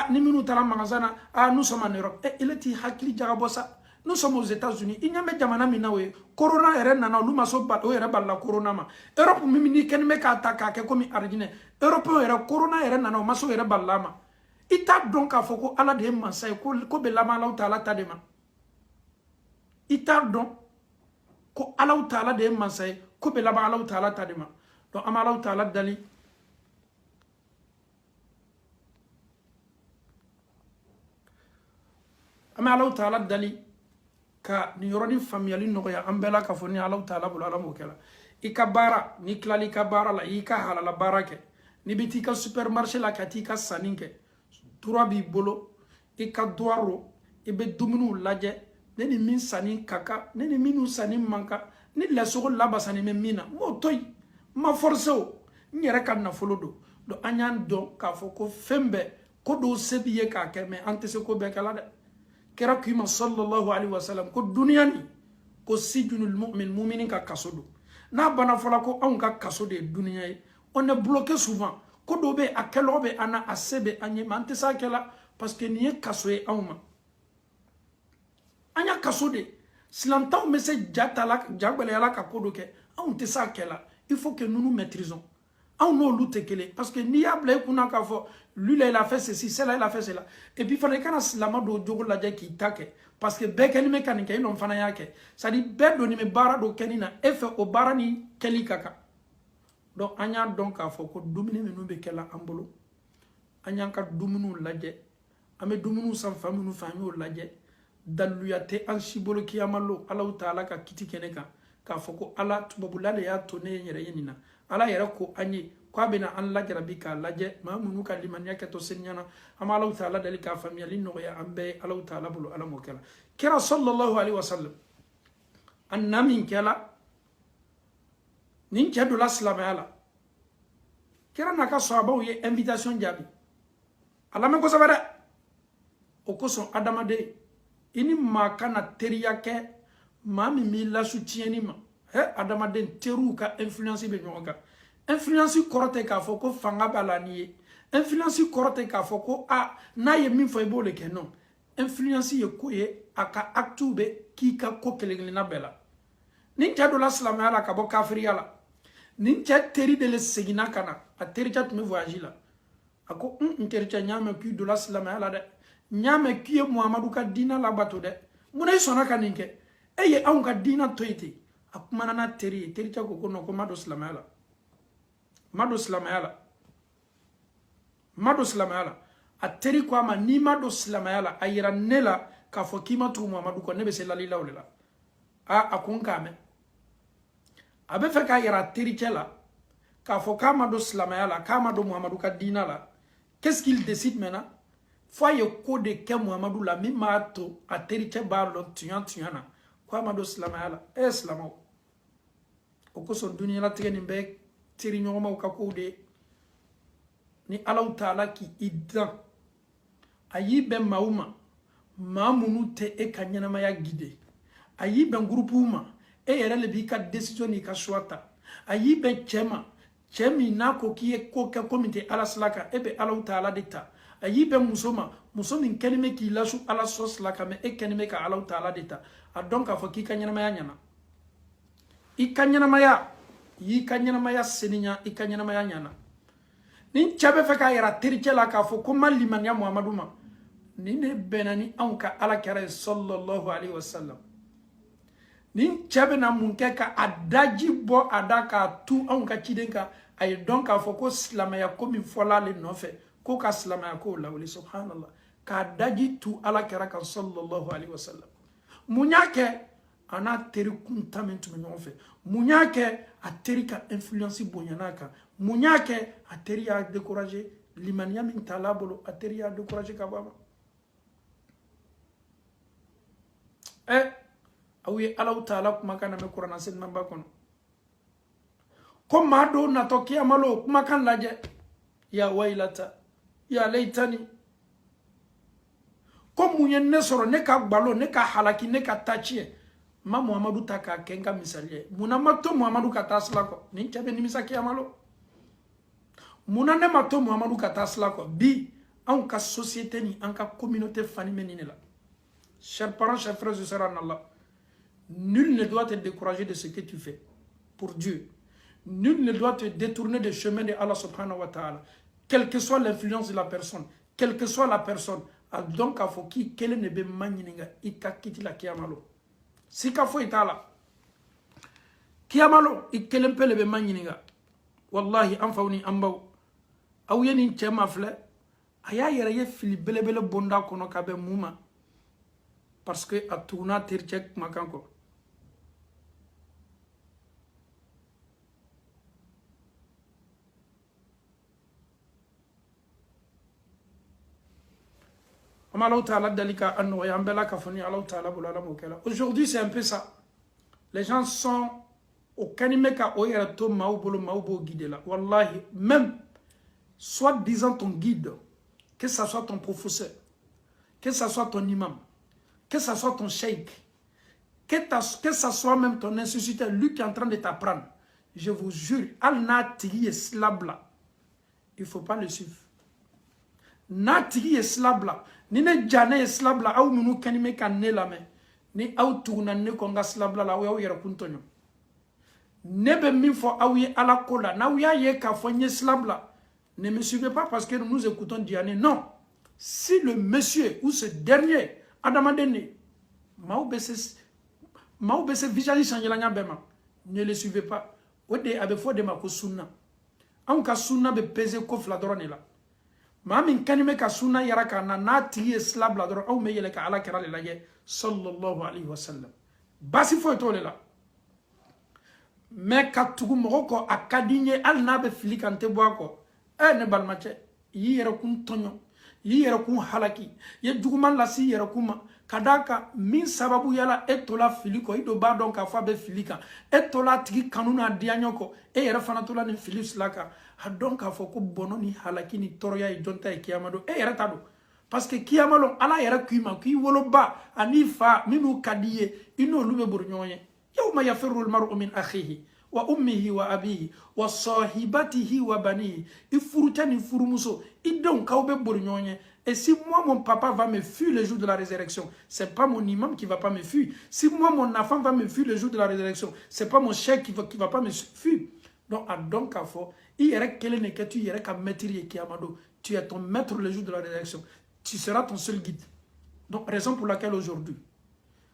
B: ni minnu taara magasin na nous sommes en Europe ele t'i hakili jagabɔ sa nous sommes aux États-Unis i ɲɛ bɛ jamana min na o ye corona yɛrɛ nana olu ma so o yɛrɛ balila corona ma Europe min n'i kɛlen bɛ k'a ta k'a kɛ komi arijinɛ européen yɛrɛ corona yɛrɛ nana o ma so yɛrɛ balila ma i t'a dɔn k'a fɔ ko Ala de ye mansa ye ko bɛ laban Alahu taala ta de ma i t'a dɔn ko Alahu taala de ye mansa ye ko bɛ laban Alahu taala ta de ma donc an bɛ Alahu taala dali an bɛ Alahu taala dali ka nin yɔrɔnin faamuyali nɔgɔya an bɛɛ la k'a fɔ ni Alahu taala bolo Ala m'o kɛla i ka baara n'i tilali i ka baara la i ka halala baara kɛ n'i bɛ t'i ka supermarché la ka t'i ka sanni kɛ droit b'i bolo i ka droit ro i bɛ dumuniw lajɛ ne ni min sanni ka kan ne ni minnu sanni man kan ni lɛsogo labasani bɛ min na n b'o to yen n ma forcer o n yɛrɛ ka nafolo don donc an y'an dɔn k'a fɔ ko fɛn bɛɛ ko dɔw se b'i ye k'a kɛ mais an tɛ se ko bɛɛ kɛla dɛ kira k'i ma sallallahu alaihi wasallam ko duniya ni ko sijunul mu'min ka kaso don n'a bana fɔla ko anw ka kaso de ye duniya ye on est bloqué souvent ko dɔw bɛ a kɛlɛw bɛ an na a se bɛ an ye mais an tɛ se a kɛla parce que nin ye kaso ye anw ma an y'a kaso de silantanw bɛ se ja gwɛlɛyala ka ko dɔ kɛ anw tɛ se a kɛla il faut que nous nous maîtrisons anw n'olu tɛ kelen parce que n'i y'a bila i kunna k'a fɔ lui là il a fait ceci celle-là il a fait cela et puis fana i kana silama dɔw jogo lajɛ k'i ta kɛ parce que bɛɛ kɛlen bɛ ka nin kɛ i nɔ fana y'a kɛ c'est à dire bɛɛ donnen bɛ baara dɔ kɛli na e fɛ o baara ni kɛli ka kan donc an y'a dɔn k'a fɔ ko dumuni minnu bɛ kɛla an bolo an y'an ka dumuniw lajɛ ame dumunu san famunu fanyo laje daluyate an shibolo kiyamalo ala taala ka kiti keneka ka foko ala tubabulale ya tone yere yenina ala yere ko anyi kwa bena an lajara bi ka laje mamunu ka limaniya ke to senyana ama ala taala dali ka famiya li no ya ambe ala taala bulu ala mokela kira sallallahu alaihi wasallam annamin kala nin kedo la slamala kira naka sahaba ye invitation jabi ala me ko sabara o ko son adamade ini makana teriya ke mami mi la soutieni ma he adamade teru ka influence be nyoga influence korote ka foko fanga balani influence korote ka foko a na ye min fo e bole ke non influence ye ko ye aka aktube ki ka ko kelengli na bela nin kedo la slamala ka bo kafiri ala nin ke teri de le segina kana a teri chat me voyage la ako teri cha nyame ki do la slamala de nyame kiye muhammadu ka dina la bato de muna sona kaninke eye an ka dina toite akumana na teri cha ko no ko mado slamala a teri ko ama ni mado slamala ayira nela ka fo kima tu muhammadu ko ne be se lalila olela akun kame abe fe ka yira teri la ka fo ka mado slamala ka mado muhammadu ka dina la qu'est-ce qu'il décide maintenant foye ko de ke muhammadu la mi mato a teriche barlo tuyana kwa mado slamala slamo o ko son dunia la tigeni be tiri nyoma o ka ko de ni allah taala ki idan ayi be mauma mamunu te e kanyana maya guide ayi be groupe uma e yere le bi ka decision ni ka swata ayi be chemi na ko ki e ko ka comité ala slaka e be allah taala dita ayi be musomi kenime ki lasu ala sos la kame e kenime ka ala taala dita a donc a fo ki kanyana maya nyana i kanyana maya yi kanyana maya seninya i kanyana maya nyana nin chabe fe ka yara teriche la ka fo ko maliman ya muhammadu ma ni ne benani an ka ala kare sallallahu alaihi wasallam nin chabe na munke ka adaji bo adaka tu an ka chidenka ay donc a fo ko islamaya ko mi fola le no fe ko ka islamaya ko la wali subhanallah ka daji tu ala kara kan sallallahu alaihi wasallam munyake ana teri kuntamentu menyofe munyake a teri ka influence bonyanaka munyake a teri a décourager limaniya min talabolo a teri a décourager ka baba awi ala taala kuma kana me qur'an sen namba kono ko mado na to kiyamalo kuma kan laje ya wailata ya laitani ko munyen ne soro ne ka gbalo ne ka halaki ne ka tachie ma muhammadu taka kenga misalie muna mato muhammadu ka tasla ko ni chabe ni misaki amalo muna ne mato muhammadu ka tasla ko bi an ka société ni an ka communauté fani menine la chers parents chers frères et sœurs en Allah nul ne doit te décourager de ce que tu fais pour Dieu nul ne doit te détourner des chemins de Allah subhanahu wa ta'ala quelle que soit l'influence de la personne quelle que soit la personne donc a fo ki kele ne be manyininga ikakiti la kiyamalo sika fo itala kiyamalo ikele pele be manyininga wallahi anfawni ambaw aw yeni chema fle aya yere ye fili belebele bonda kono ka be muma parce que atuna tirchek makanko Aujourd'hui, c'est un peu ça. Les gens sont au Kanimeka, au Yerato, Maubolo, Maubo guidé là. Wallahi, même, soit disant ton guide, que ce soit ton professeur, que ce soit ton imam, que ce soit ton sheikh, que ce soit même ton instituteur, lui qui est en train de t'apprendre, je vous jure, Al-Natiri et Slabla, il ne faut pas le suivre. Natiri et Slabla, ni ne jane e slabla au munu kanime kan ne lame ni au tuna ne konga slabla la au yera kuntonyo nebe min fo au ye ala kola na uya ye ka fo nye slabla ne me suivez pas parce que nous écoutons Diane non si le monsieur ou ce dernier a demandé mau bese visualiser changer la bema ne le suivez pas ode abe fo de ma ko sunna an ka sunna be peser ko fla dorone la maa min kanime ka sunna yara ka na n'a tigi ye sila bila dɔrɔn anw bɛ yɛlɛ ka ala kɛra le lajɛ sallallahu alaihi wasallam basi foyi t'o le la mais ka tugu mɔgɔ kɔ a ka di n ye hali n'a bɛ fili kan tɛ bɔ a kɔ ne balimacɛ y'i yɛrɛ kun tɔɲɔ y'i yɛrɛ kun halaki ye juguman lase i yɛrɛ kun ma ka d'a kan min sababu yala e tola fili kɔ i do b'a dɔn k'a fɔ a bɛ fili kan e tola a tigi kanu n'a diyaɲɔ kɔ e yɛrɛ fana tola nin fili sila kan a dɔn k'a fɔ ko bɔnɔ ni halaki ni tɔɔrɔya ye jɔn ta ye kiyama don e yɛrɛ ta don parce que kiyama don ala yɛrɛ k'i ma k'i woloba ani fa minnu ka di ye i n'olu bɛ bori ɲɔgɔn ye yawma yafirru al-mar'u min akhihi wa ummihi wa abihi wa sahibatihi wa banihi i furucɛ ni furumuso i denw k'aw bɛ bori ɲɔgɔn ye. Et si moi, mon papa va me fuir le jour de la résurrection, ce n'est pas mon imam qui ne va pas me fuir. Si moi, mon enfant va me fuir le jour de la résurrection, ce n'est pas mon chef qui va pas me fuir. Donc, à fond, tu es ton maître le jour de la résurrection. Tu seras ton seul guide. Donc, raison pour laquelle aujourd'hui,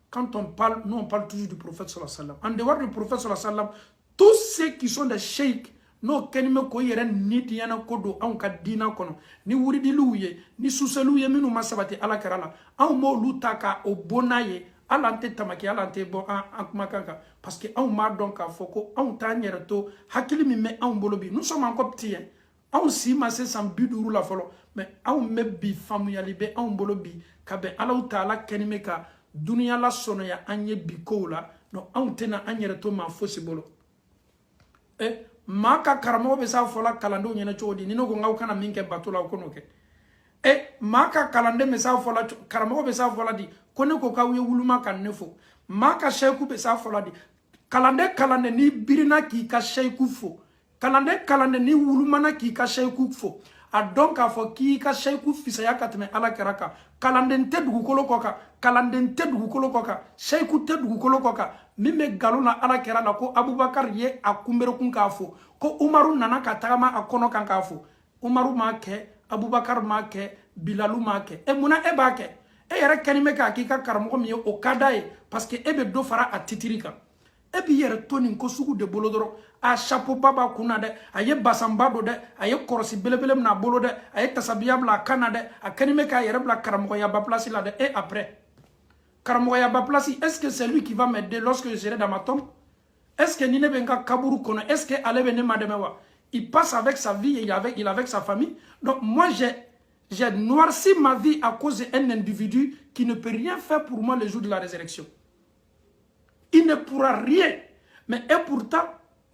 B: quand on parle, nous on parle toujours du prophète sallallahu alayhi wa sallam. En dehors du prophète sallallahu alayhi wa sallam, tous ceux qui sont des sheikhs, no kenime ko yere ni diyana ko do an ka dina kono ni wuridilu ye ni suselu ye minu masabati ala karala an mo lutaka o bonaye ala ante tamaki ala ante bon an kuma kanka parce que an ma don ka foko an ta nyere to hakili mi me an bolobi nous sommes encore petits an si ma se san biduru la folo mais an me bi famu yali be an bolobi ka be ala taala kenime ka dunia la sono ya anye bi ko la no an tena an yere to ma fosi bolo maka karamo be sa fola kalando nyene chodi nino go ngaw kana minke batula ko noke maka kalande me sa fola karamo be sa fola di kone ko kawe wuluma kan nefo maka sheku be sa fola di kalande ni birina ki ka sheku fo kalande ni wuluma na ki ka sheku fo a donc a fo ki ka sheku fisa ya katme ala karaka kalande te dugu kolo koka kalande te dugu kolo koka sheku te dugu kolo koka mime galuna ala kera la ko Abubakar ye akumbere kun ka fo ko Umaru nana ka tagama akono kan ka fo Umaru ma ke Abubakar ma ke Bilalu ma ke muna e ba ke yere kanime ka ki ka karamo mi o kadaye parce que be do fara a titirika bi yere toni ko sugu de bolodoro a chapeau baba kuna de aye basamba do de aye korosi belebele na bolo de aye tasabiya bla kana de a kanime ka yere bla karamo ya ba place la de et après Karamoya Baplasi, est-ce que c'est lui qui va m'aider lorsque je serai dans ma tombe? Est-ce que Nine Benga Kaburu Kono, est-ce que Alebene Mademewa, il passe avec sa vie et il est avec sa famille? Donc moi j'ai noirci ma vie à cause d'un individu qui ne peut rien faire pour moi le jour de la résurrection. Il ne pourra rien. Mais et pourtant,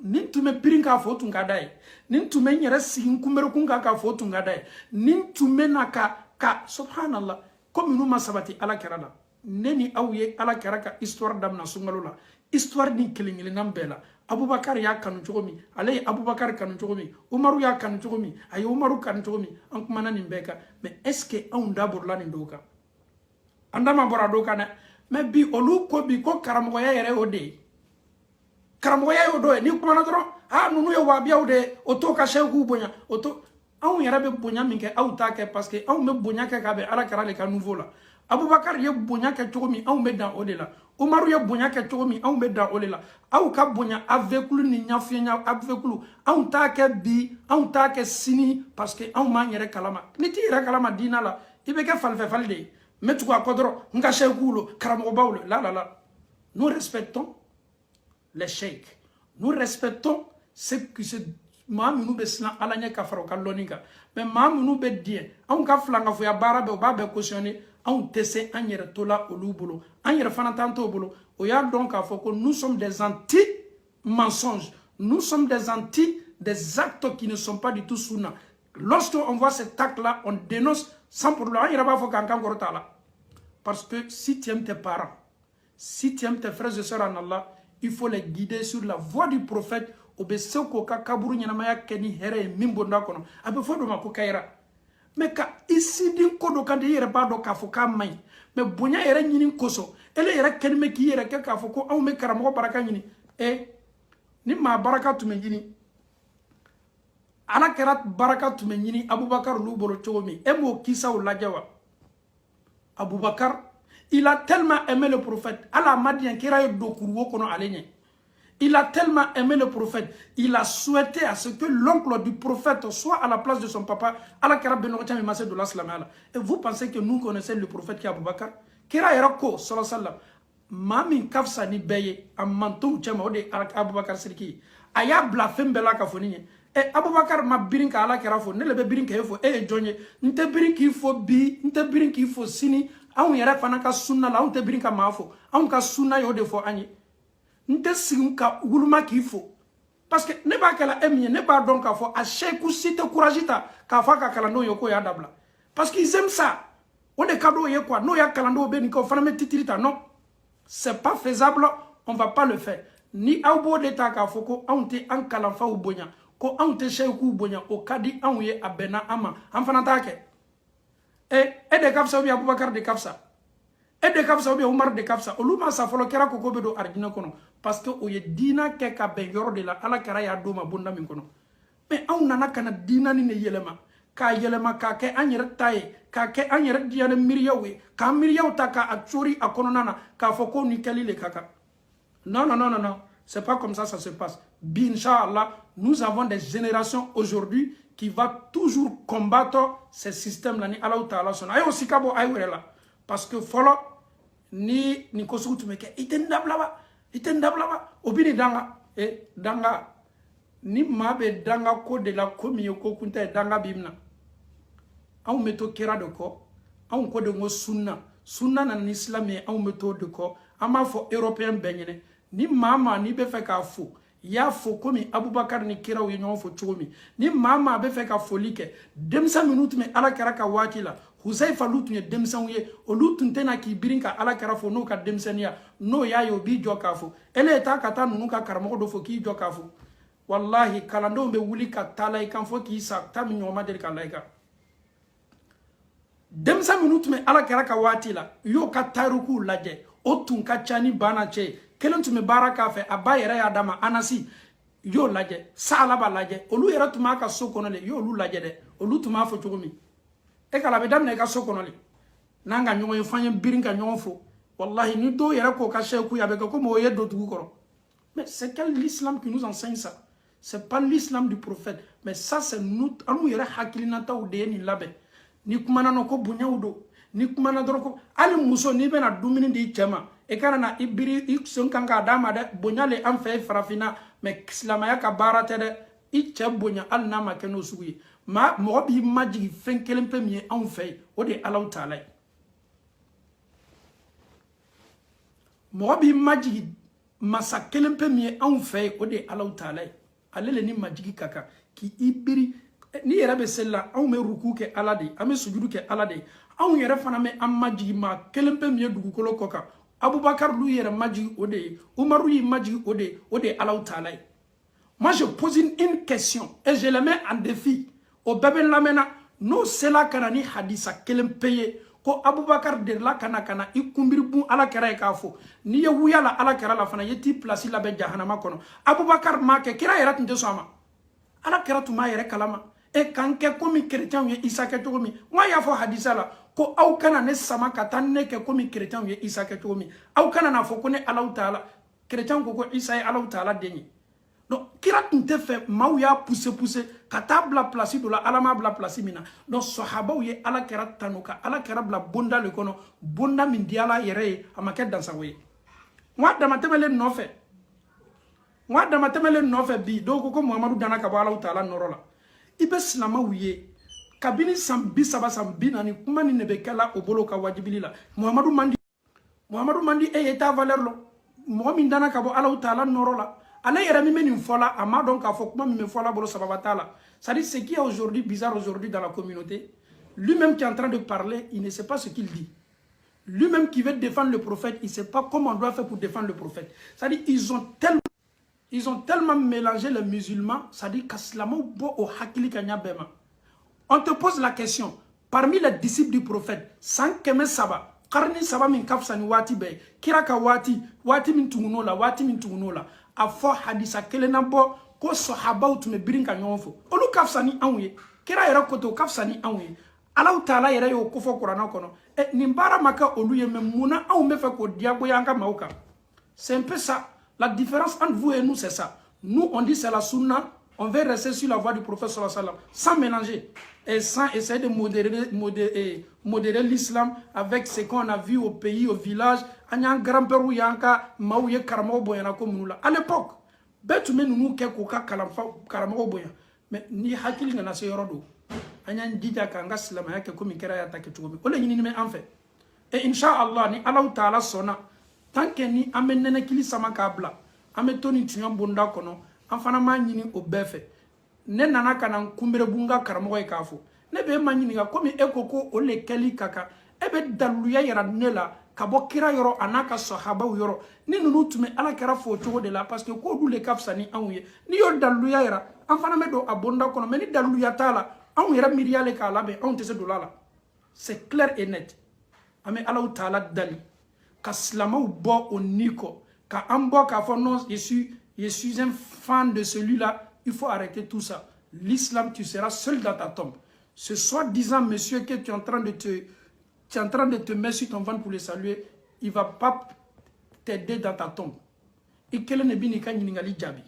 B: nin tume pirinka fo tungadaye, nin tume nyere sigin kumero kunga ka fo tungadaye, nin tume naka subhanallah, comme nous ma sabati ala kerala. Neni awye ala karaka histoire damna sungalola histoire ni kelingile nambela Abubakar ya kanu chogomi alay Abubakar kanu chogomi Umaru ya kanu chogomi ay Umaru kanu chogomi an kuma nani mbeka mais est-ce que on d'abord la ni doka andama bora doka na mais bi olu ko bi ko karamogo ya yere ode karamogo ya odo ni kuma na doro nunu yo wa biya ode oto ka sheku bonya oto an yere be bonya minke auta ke parce que an me bonya ke ka be ala karale ka nouveau la Abubakar ye bonya ke chogomi an be dan odela Umaru ye bonya ke chogomi an be dan odela aw ka bonya avekulu ni nyafenya avekulu an ta ke bi an ta ke sini parce que an ma yere kalama ni ti yere kalama dina la ibe ke falfe falde metu ko akodro nga shekulo karamo bawlo la nous respectons les cheikhs nous respectons ce qui se mamunu be sna alanya ka faro kalonika mais mamunu be die an ka flanga fo ya barabe o ba be cautionner on tese an yere tola olubolo an yere fana tanto bolo o ya donc à faut que nous sommes des anti-mensonges, nous sommes des des actes qui ne sont pas du tout sunna. Lorsque on voit cet acte là on dénonce sans problème an yere ba fo kan korotala parce que si tu aimes tes parents, si tu aimes tes frères et sœurs en Allah, il faut les guider sur la voie du prophète obeseko ka kaburu nyanamaya keni here mimbonda kono abe fo do mako kaira. Mais ici din kodo kan de yere ba do ka fo ka may mais bonya yere nyini koso ele yere kenme ki yere ka fo ko aw me karamo baraka nyini ni ma baraka tume nyini ala kerat baraka tume nyini Abubakar lu bolo chomi mo kisa o lajawa Abubakar il a tellement aimé le prophète ala madien kira do kurwo kono alenye Il a tellement aimé le prophète. Il a souhaité à ce que l'oncle du prophète soit à la place de son papa. Et vous pensez que nous connaissons le prophète qui est Abou Bakar? Kira Erako, sallallahu alayhi wa sallam. Mami kafsa ni beye, a mantou tchema ode Abou Bakar Sirki. Aya blafem bela kafoni. E Abubakar ma birinka ala kera fo ne lebe birinka efo e jonye nte birinka ifo bi nte birinka ifo sini anw yɛrɛ fana ka sunna la anw tɛ birinka maa fo anw ka sunna y'o de fɔ an ye nte sigi ka wuluma k'i fo parce que ne b'a kɛla e min ye ne b'a dɔn k'a fɔ a seku si tɛ courage ta k'a fɔ a ka kalandenw ye k'o y'a dabila parce qu'ils aiment ça o de ka d'o ye quoi n'o y'a kalandenw bɛ nin kɛ o fana bɛ titiri ta non c'est pas faisable on va pas le faire ni aw b'o de ta k'a fɔ ko anw tɛ an kalanfaw bonya ko anw tɛ seku bonya o ka di anw ye a bɛnna an ma an fana t'a kɛ e de ka fisa ou bien Abubakar de ka fisa e de ka fisa ou bien Umar de ka fisa olu ma sa fɔlɔ kɛra ko bɛ don arijinɛ kɔnɔ parce que o ye diina kɛ ka bɛn yɔrɔ de la ala kɛra y'a d'o ma bonda min kɔnɔ mais anw nana ka na diina ni de yɛlɛma k'a yɛlɛma k'a kɛ an yɛrɛ ta ye k'a kɛ an yɛrɛ diyanɛ miiriyaw ye k'an miiriyaw ta k'a cori a kɔnɔna na k'a fɔ ko ni kɛli le ka kan non non non non non c'est pas comme ça se passe bi inchallah nous avons des générations aujourd'hui qui va toujours combattre ces systèmes là ni Allah Ta'ala son ayo sikabo ayo là parce que follow ni ko sugu tume ke itendabla ba obini danga danga ni mabe danga ko de la komi ko kunta danga bimna aw meto kera de ko aw ko de ngo sunna na islam e aw meto de ko ama fo européen benyene ni mama ni be fe ka fo ya fo komi Abubakar ni kira u ñoo fo chomi ni mama be fe ka foli ke demsa minute me ala kara ka wati la Huzaifa lutu ye demsa ye o lutu tena ki birinka ala kara fo no ka demsania no ya yo bi jo ka fo ele ta ka ta nunu ka karamo do fo ki jo ka fo wallahi kalando be wuli ka tala i kan fo ki sa ta mi ñoma del ka laika demsa minute me ala kara ka wati la yo ka taruku laje o tun ka chani bana che kelen tun bɛ baara k'a fɛ a ba yɛrɛ y'a d'a ma anasi y'o lajɛ sala b'a lajɛ olu yɛrɛ tun b'a ka so kɔnɔ le y'olu lajɛ dɛ olu tun b'a fɔ cogo min e kala bɛ daminɛ i ka so kɔnɔ le n'an ka ɲɔgɔn ye f'an ye birin ka ɲɔgɔn fo wallahi ni dɔw yɛrɛ k'o ka seku a bɛ kɛ komi o ye don dugu kɔrɔ mais c'est quel l'islam qui nous enseigne ça c'est pas l'islam du prophète mais ça c'est nous anu yɛrɛ hakilinataw de ye nin labɛn ni kumana no ko bonyaw do ni kumana dɔrɔn ko hali muso n'i bɛna dumuni di cɛ ma e kana na ibiri ikson kan ka d'a ma dɛ bonya le an fɛ farafina mais silamaya ka baara tɛ dɛ i cɛ bonya hali n'a ma kɛ n'o sugu ye mɔgɔ b'i majigi fɛn kelen pe min ye anw fɛ o de ye Alahu Taala ye mɔgɔ b'i majigi masa kelen pe min ye anw fɛ o de ye Alahu Taala ye ale le ni majigi ka kan k'i biri ni yɛrɛ bɛ seli la anw bɛ ruku kɛ Ala de an bɛ sujudu kɛ Ala de anw yɛrɛ fana bɛ an majigi ma kelen pe min ye dugukolo kɔ kan Abubakar lui yɛrɛ majigi o de ye Umaru y'i majigi o de ye Alahu Taala ye moi je pose une question et je le mets en défi o bɛɛ bɛ lamɛnna n'o sela ka na ni hadisa kelen pe ye ko Abubakar delila ka na i kunbiri bun ala kɛra ye k'a fɔ n'i ye wuya la ala kɛra la fana ye t'i place labɛn jahanama kɔnɔ Abubakar m'a kɛ kira yɛrɛ tun tɛ sɔn a ma ala kɛra tun b'a yɛrɛ kalama e kan kɛ komi chrétienw ye Isa kɛ cogo min moi y'a fɔ hadisa la ko aw kana ne sama ka taa ne kɛ komi chrétienw ye Isa kɛ cogo min aw kana n'a fɔ ko ne Alahu Taala chrétienw ko ko Isa ye Alahu Taala den ye donc kira tun tɛ fɛ maaw y'a pousser ka taa bila place dɔ la ala m'a bila place min na donc sahabaw ye ala kɛra tanu ka ala kɛra bila bonda le kɔnɔ bonda min di ala yɛrɛ ye a ma kɛ dansago ye n ka damatɛmɛlen nɔfɛ bi dɔw ko Muhamadu danna ka bɔ Alahu Taala nɔrɔ la i bɛ silamɛw ye kabini san 30 san 40 kuma ni ne bɛ kɛla o bolo ka wajibili la Muhamadu mandi e ye ta valeur lo mɔgɔ min danna ka bɔ Alahu Taala nɔrɔ la ale yɛrɛ min bɛ nin fɔ la a ma dɔn k'a fɔ kuma min bɛ fɔ la bolo sababa t'a la c'est-à-dire ce qui est aujourd'hui bizarre aujourd'hui dans la communauté lui-même qui est en train de parler il ne sait pas ce qu'il dit lui-même qui veut défendre le prophète il ne sait pas comment on doit faire pour défendre le prophète c'est-à-dire ils ont tellement mélangé les musulmans c'est-à-dire qu'aslamo bo o hakili kanya bema on te pose la question parmi les disciples du prophète 100 saba qarni saba min kafsa ni wati be kira ka wati min tunguno la a fɔ hadisa kelen na bɔ ko sahabaw tun bɛ birin ka ɲɔgɔn fɔ olu ka fisa ni anw ye kira yɛrɛ koto ka fisa ni anw ye Alahu Taala yɛrɛ y'o kofɔ kuranɛ kɔnɔ nin baara ma kɛ olu ye mais munna anw bɛ fɛ k'o diyagoya an ka maaw kan c'est un peu ça La différence entre vous et nous, c'est ça. Nous, on dit c'est la sunna, on veut rester sur la voie du prophète sallallahu alayhi wa sallam, sans mélanger et sans essayer de modérer l'islam avec ce qu'on a vu au pays, au village. À l'époque, mais ni hakili ngana se yorodo anya ndija kanga silama yake ko mi kera ya take tugomi ole nyini me en fait et inshallah ni Allah taala sona tant que ni amenene kili sama kabla ame toni tunyon bonda kono afana ma nyini o befe ne nana kana kumbere bunga karamo e kafo ne be ma nyini ga komi ekoko ole keli kaka ebe daluya yara nela kabo kira yoro anaka sahaba yoro ni nunu tume ala kera fo to de la parce que ko dule kafsani anwe ni yo daluya yara enfana me do abonda kono mais ni daluya tala an yera miriale ka labe on tese dolala c'est clair et net ame ala taala dali ka slamaw bo oniko ka ambo ka fo non je suis un fan de celui-là, il faut arrêter tout ça. L'islam, tu seras seul dans ta tombe. Ce soi-disant monsieur que tu es en train de te mettre sur ton ventre pour le saluer, il ne va pas t'aider dans ta tombe. Et quel ne bini kan ningali jabi.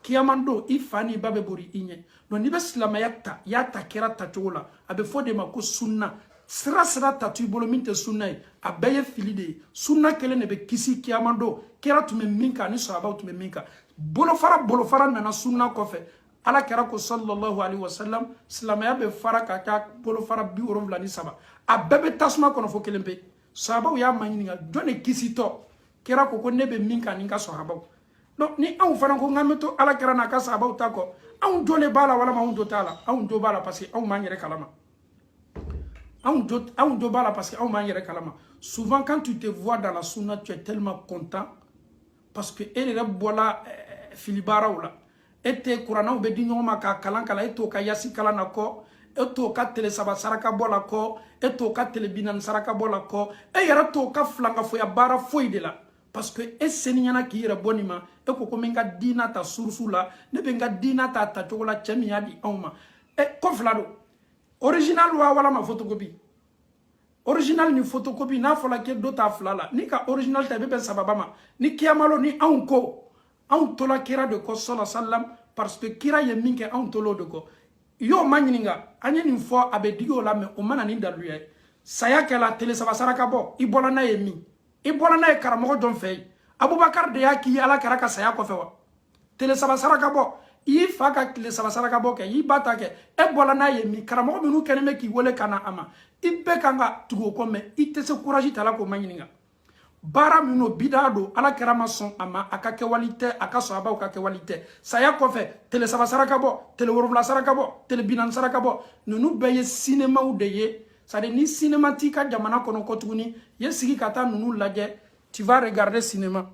B: Kiamando, il fani babe bori inye. Non ni beslama yata kera tatola. Abe fode mako sunna. Sera tatu bolo minte sunna. Abeye filide. Sunna kele ne be kisi kiamando. Kera tume minka ni sahaba tume minka. Bolo fara nana sunna kofe. Ala kera ko sallallahu alaihi wasallam. Slamaya be fara kaka bolo fara bi orovla ni saba. Abebe tasma kono fo kelembe. Sahaba ya manyininga. Done kisi to. Kera ko nebe minka ninka sahaba. Donc ni an fana ko ngameto ala kera na ka sahaba utako. An dole bala wala ma un dotala. An do bala parce que an manyere kalama. An do bala parce que an manyere kalama. Souvent quand tu te vois dans la sunna, tu es tellement content parce que elle est bola filibara ou là. Ete kurana ube di nyoma ka kalankala eto ka yasi kalana ko eto ka tele saba saraka bola ko eto ka tele binan saraka bola ko e yara to ka flanga fo ya bara foi de la parce que e seniana ki yere bonima e ko ko menga dina ta sursula ne benga dina ta togola chemiya di awma e ko flado original wala ma photocopie original ni photocopie na fola ke do ta flala ni ka original ta bebe sababama ni kiamalo ni anko an tola kira de ko sallallahu sallam parce que kira ye minke an tolo de ko yo magninga anya ni fo abedigo la me o mana ni daluye saya ke la tele sabasara ka bo ibola na ye mi ibola na e karamo don fey abubakar de yaki ala karaka saya ko fewa tele sabasara ka bo i fa ka tele sabasara ka bo ke i bata ke e bola na ye mi karamo minu keneme ki wole kana ama ibe kanga tugo ko me itese courage tala ko magninga bara mino bidado ala kerama son ama akake walite akaso aba akake walite saya kofe tele sabasara kabo tele worofla saraka bo tele binan saraka bo nunu beye cinéma ou deye ça de ni cinématique jamana kono kotuni ye sigi kata nunu laje tu vas regarder cinéma.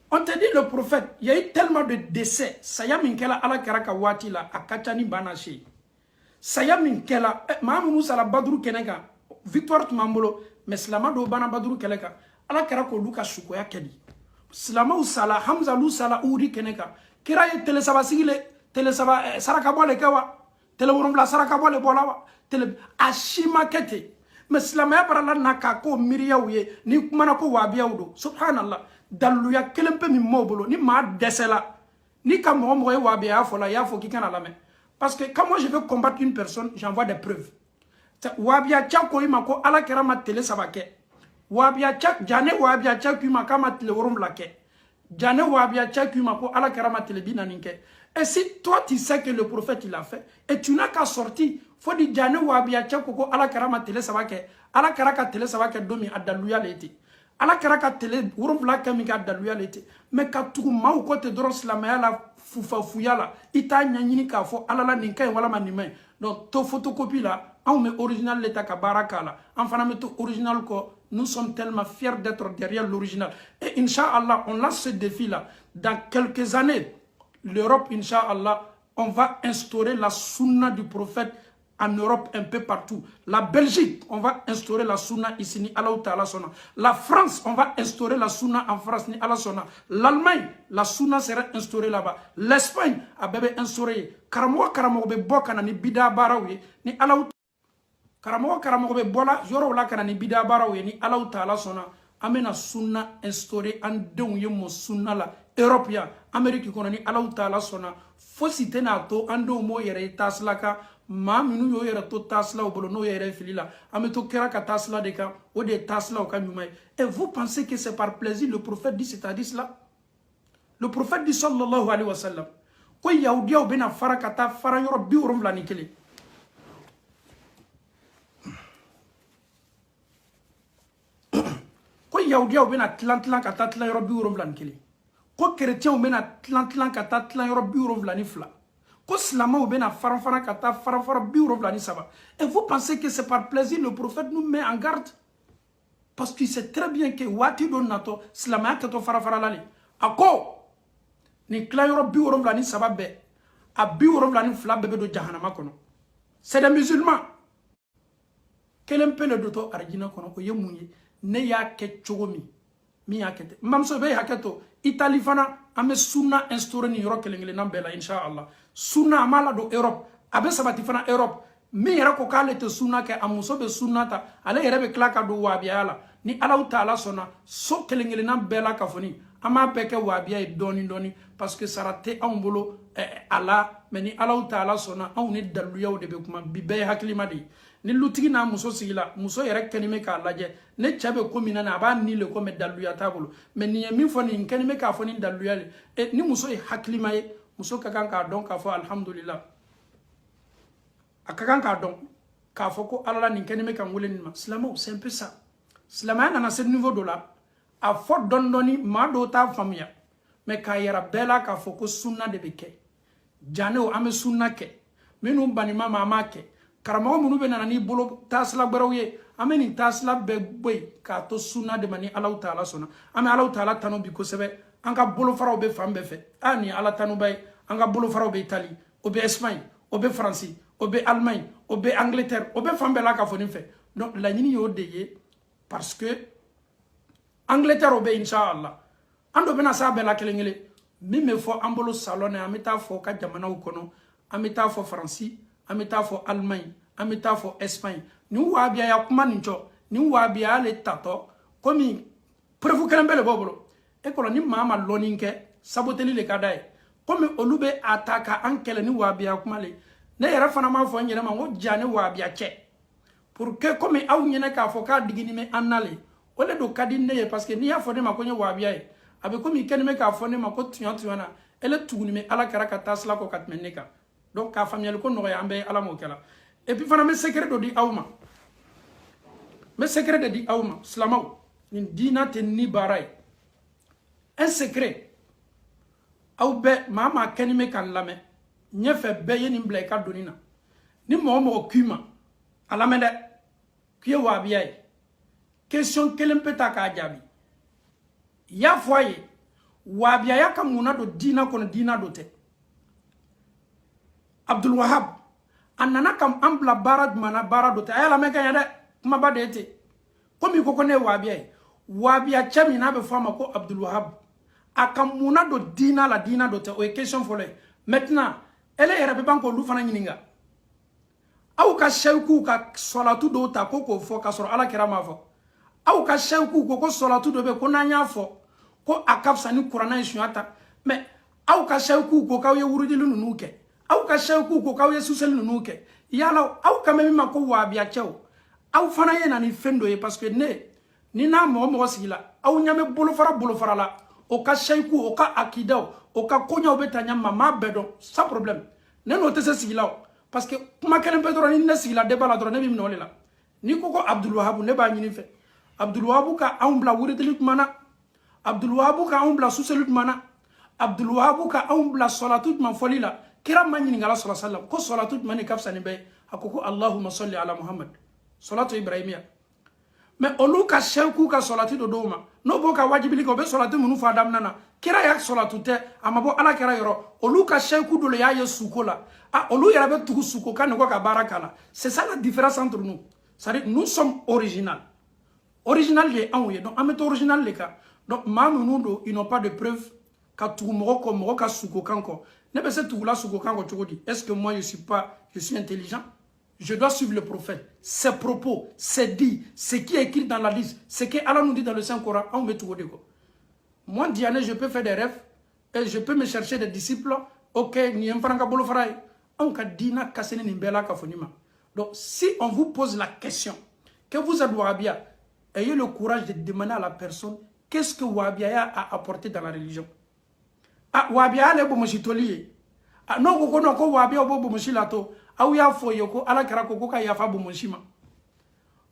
B: On te dit le prophète, il y a eu tellement de décès. Saya minkela ala keraka wati la akachani banashi. Saya minkela maamu musa la badru kenega victoire tumambolo mais slama do bana badru keleka ala kera ko luka shukoya kedi slama usala hamza lu sala uri keneka kira ye tele saba sigile tele saba saraka bole kawa tele worum saraka bole bolawa tele ashima kete mais slama ya barala naka ko miriya uye ni kumana ko wabiya udo subhanallah dalu ya kelempe mi mobolo ni ma desela ni ka mo mo wabiya fola ya fo kikana lame parce que quand moi je veux combattre une personne j'envoie des preuves. Wabia chako ima ko ala kerama tele sabake wabia chak jane wabia chak ima kama tele worum lake jane wabia chak ima ko ala kerama tele binaninke. Et si toi tu sais que le prophète il a fait et tu n'as qu'à sortir faut di jane wabia chako ko ala kerama tele sabake ala keraka tele sabake domi adaluya leti ala keraka tele worum lake mi adaluya leti mais ka tugu mau ko te doron slamaya la fufa fuyala ita nyanyini ka fo ala la ninkai wala manimai donc to photocopie là on met original l'état kabarakala enfin met original ko nous sommes tellement fiers d'être derrière l'original et inchallah on lance ce défi là dans quelques années l'Europe inchallah on va instaurer la sunna du prophète en Europe un peu partout. La Belgique, on va instaurer la sunna ici ni Allah Ta'ala sona. La France, on va instaurer la sunna en France ni Allah sona. L'Allemagne, la sunna sera instaurée là-bas. L'Espagne, a bébé instauré. Karamo be bokana ni bida barawi ni Allah. Karamo be bola joro la kana ni bida barawi ni Allah Ta'ala sona. amena sunna instauré an denw ye mo sunna la Europe ya Amérique kono ni Allahu Taala sona fo site na to an denw mo yere tasla ka ma minu yo yere to tasla o bolo no yere filila ame to kera ka tasla de ka o de tasla o ka nyuma. Et vous pensez que c'est par plaisir? Le prophète dit c'est-à-dire cela. Le prophète dit sallallahu alayhi wa sallam ko yahudiya o bena fara kata fara yoro bi wolonwula ni kelen. Ko yahudiya o bena tilan kata tilan yoro bi wolonwula ni kelen. Ko chrétien o bena tilan kata tilan yoro bi wolonwula ni fila. Ko silama o bena fara kata fara bi wolonwula ni saba. Et vous pensez que c'est par plaisir? Le prophète nous met en garde parce qu'il sait très bien que wati don nato silama ya to fara lale. Ako ni klan yoro bi wolonwula ni saba be a bi wolonwula ni fila bebe do jahannama kono. C'est des musulmans. Kelen pele do to arjina kono ko ye munye ne ya ke chogomi mi ya kete mamso be haketo Italie fana ame sunna instauré ni yoro kelengele nambela inshallah sunna amala do Europe abe sabati fana Europe mi yara ko kale te sunna ke amuso be sunna ta ale yere be klaka do wabiala ni Allahu Taala sona so kelengele nambela kafoni ama peke wabia doni parce que sarate on bolo ala meni Allahu Taala sona on ni daluya de be kuma bibe haklima di ni lutigi na muso sigila muso yere kenime ka laje ne chabe ko minana aba ni le ko me daluya tabolo mais ni mi foni kenime ka foni daluya le et ni muso e haklima ye muso ka kan ka don ka fo alhamdulillah akakan ka don ka fo ko ala ni kenime ka ngule ni ma islamo c'est un peu ça islamo na ce niveau de là a fo dondoni ma do ta famia mais ka yara bela ka fo ko sunna de beke jane o ame sunna ke minu bani mama make karamo munu be nana ni bolo tasla barawye ameni tasla be boy ka to sunna de mani Allahu Taala sona ame Allahu Taala tano bi ko sebe anka bolo faraw be fambe fe ani ala tano bay anka bolo faraw be Italie o be Espagne o be France o be Allemagne o be Angleterre o be fambe la ka foni fe donc la nyini yo deye parce que Angleterre o be inshallah ando bena sa be la kelengele mi me fo ambolo salone amita fo ka jamana ukono amita fo France amita fo Allemagne amita fo Espagne ni wabia ya kuma nincho ni wabia le tato komi prefu kelembele bobolo e ko ni mama loninke saboteli le kadae komi olube ataka ankele ni wabia kuma le ne yara fana ma fo nyere ma ngo jane wabia che pour que komi aw nyene ka fo ka digini me annale ole do kadine ye parce que ni ya fo ne ma ko nye wabia e abe komi kenime ka fo ne ma ko tuyana ele tuguni me ala kara ka tasla ko katmeneka. Donc, la famille ko no yambe ala mo kala. Et puis fana me secret do di awma. Me secret de di awma slamaw ni dina te ni baray. Un secret. Aw be mama kanime kan lame. Nyefe be yeni mble ka donina. Ni mo kuma. Ala mede. Kuye wabiya. Question kelempeta ka jabi. Ya foye. Wabiya ya kamuna do dina kono dina do te. Abdul Wahab anana kam ambla barad mana barado ta ayala meka yade kuma badete komi ko ne wabia chami na be fama ko Abdul Wahab akamuna do dina do te o question fole maintenant ele yere be banko lu fana nyininga aw ka shayku ka salatu do ta ko fo ka soro ala kirama fo aw ka shayku ko salatu do be ko nanya fo ko akafsa ni qur'ana isuata mais aw ka shayku ko ka ye wurudi lu nuke aw ka shayku ko kaw yesusel nu nuke yala aw ka memi mako wabia chew aw fana yena ni fendo ye parce que ne ni na mo sigila aw nyame bolo fara la o ka shayku o ka akidaw o ka konya obetanya mama bedo sans problème ne no te sigila parce que kuma kelen pedro ni ne sigila de bala dro ne bim no lela ni ko Abdul Wahab ne ba nyini fe Abdul Wahab ka ambla wuridelit mana Abdul Wahab ka ambla suselut mana Abdul Wahab ka ambla salatut man folila kira manyi ngala sallallahu alaihi wasallam ko salatu mani kafsani be akoko Allahumma salli ala Muhammad salatu ibrahimia mais oluka shayku ka salatu do doma no boka wajibili ko be salatu munu fa dam nana kira yak salatu te amabo ala kira yoro oluka shayku do le ya yesukola a olu yara be tugu suko kan ko ka barakala c'est ça la différence entre nous. C'est-à-dire nous sommes original les anouye donc ameto original les cas donc mamunudo ils n'ont pas de preuve ka tugu moko ka suko kanko. Est-ce que moi je suis intelligent? je dois suivre le prophète. Ses propos, ses dits, ce qui est écrit dans la liste, ce que Allah nous dit dans le Saint-Coran, on met tout au déco. Moi, Diane, je peux faire des rêves et je peux me chercher des disciples. Ok, ni un franc bolo faray. On ka dina kasene ni bela ka fonima. Donc, si on vous pose la question, que vous êtes Wahhabia, ayez le courage de demander à la personne qu'est-ce que Wahhabia a apporté dans la religion. Ah, Wahhabia le bomoshitoli. Ah, non, ko Wahhabia bo bomoshilato. Ah, ou ya fo yoko, ala kara koko ka yafa bomoshima.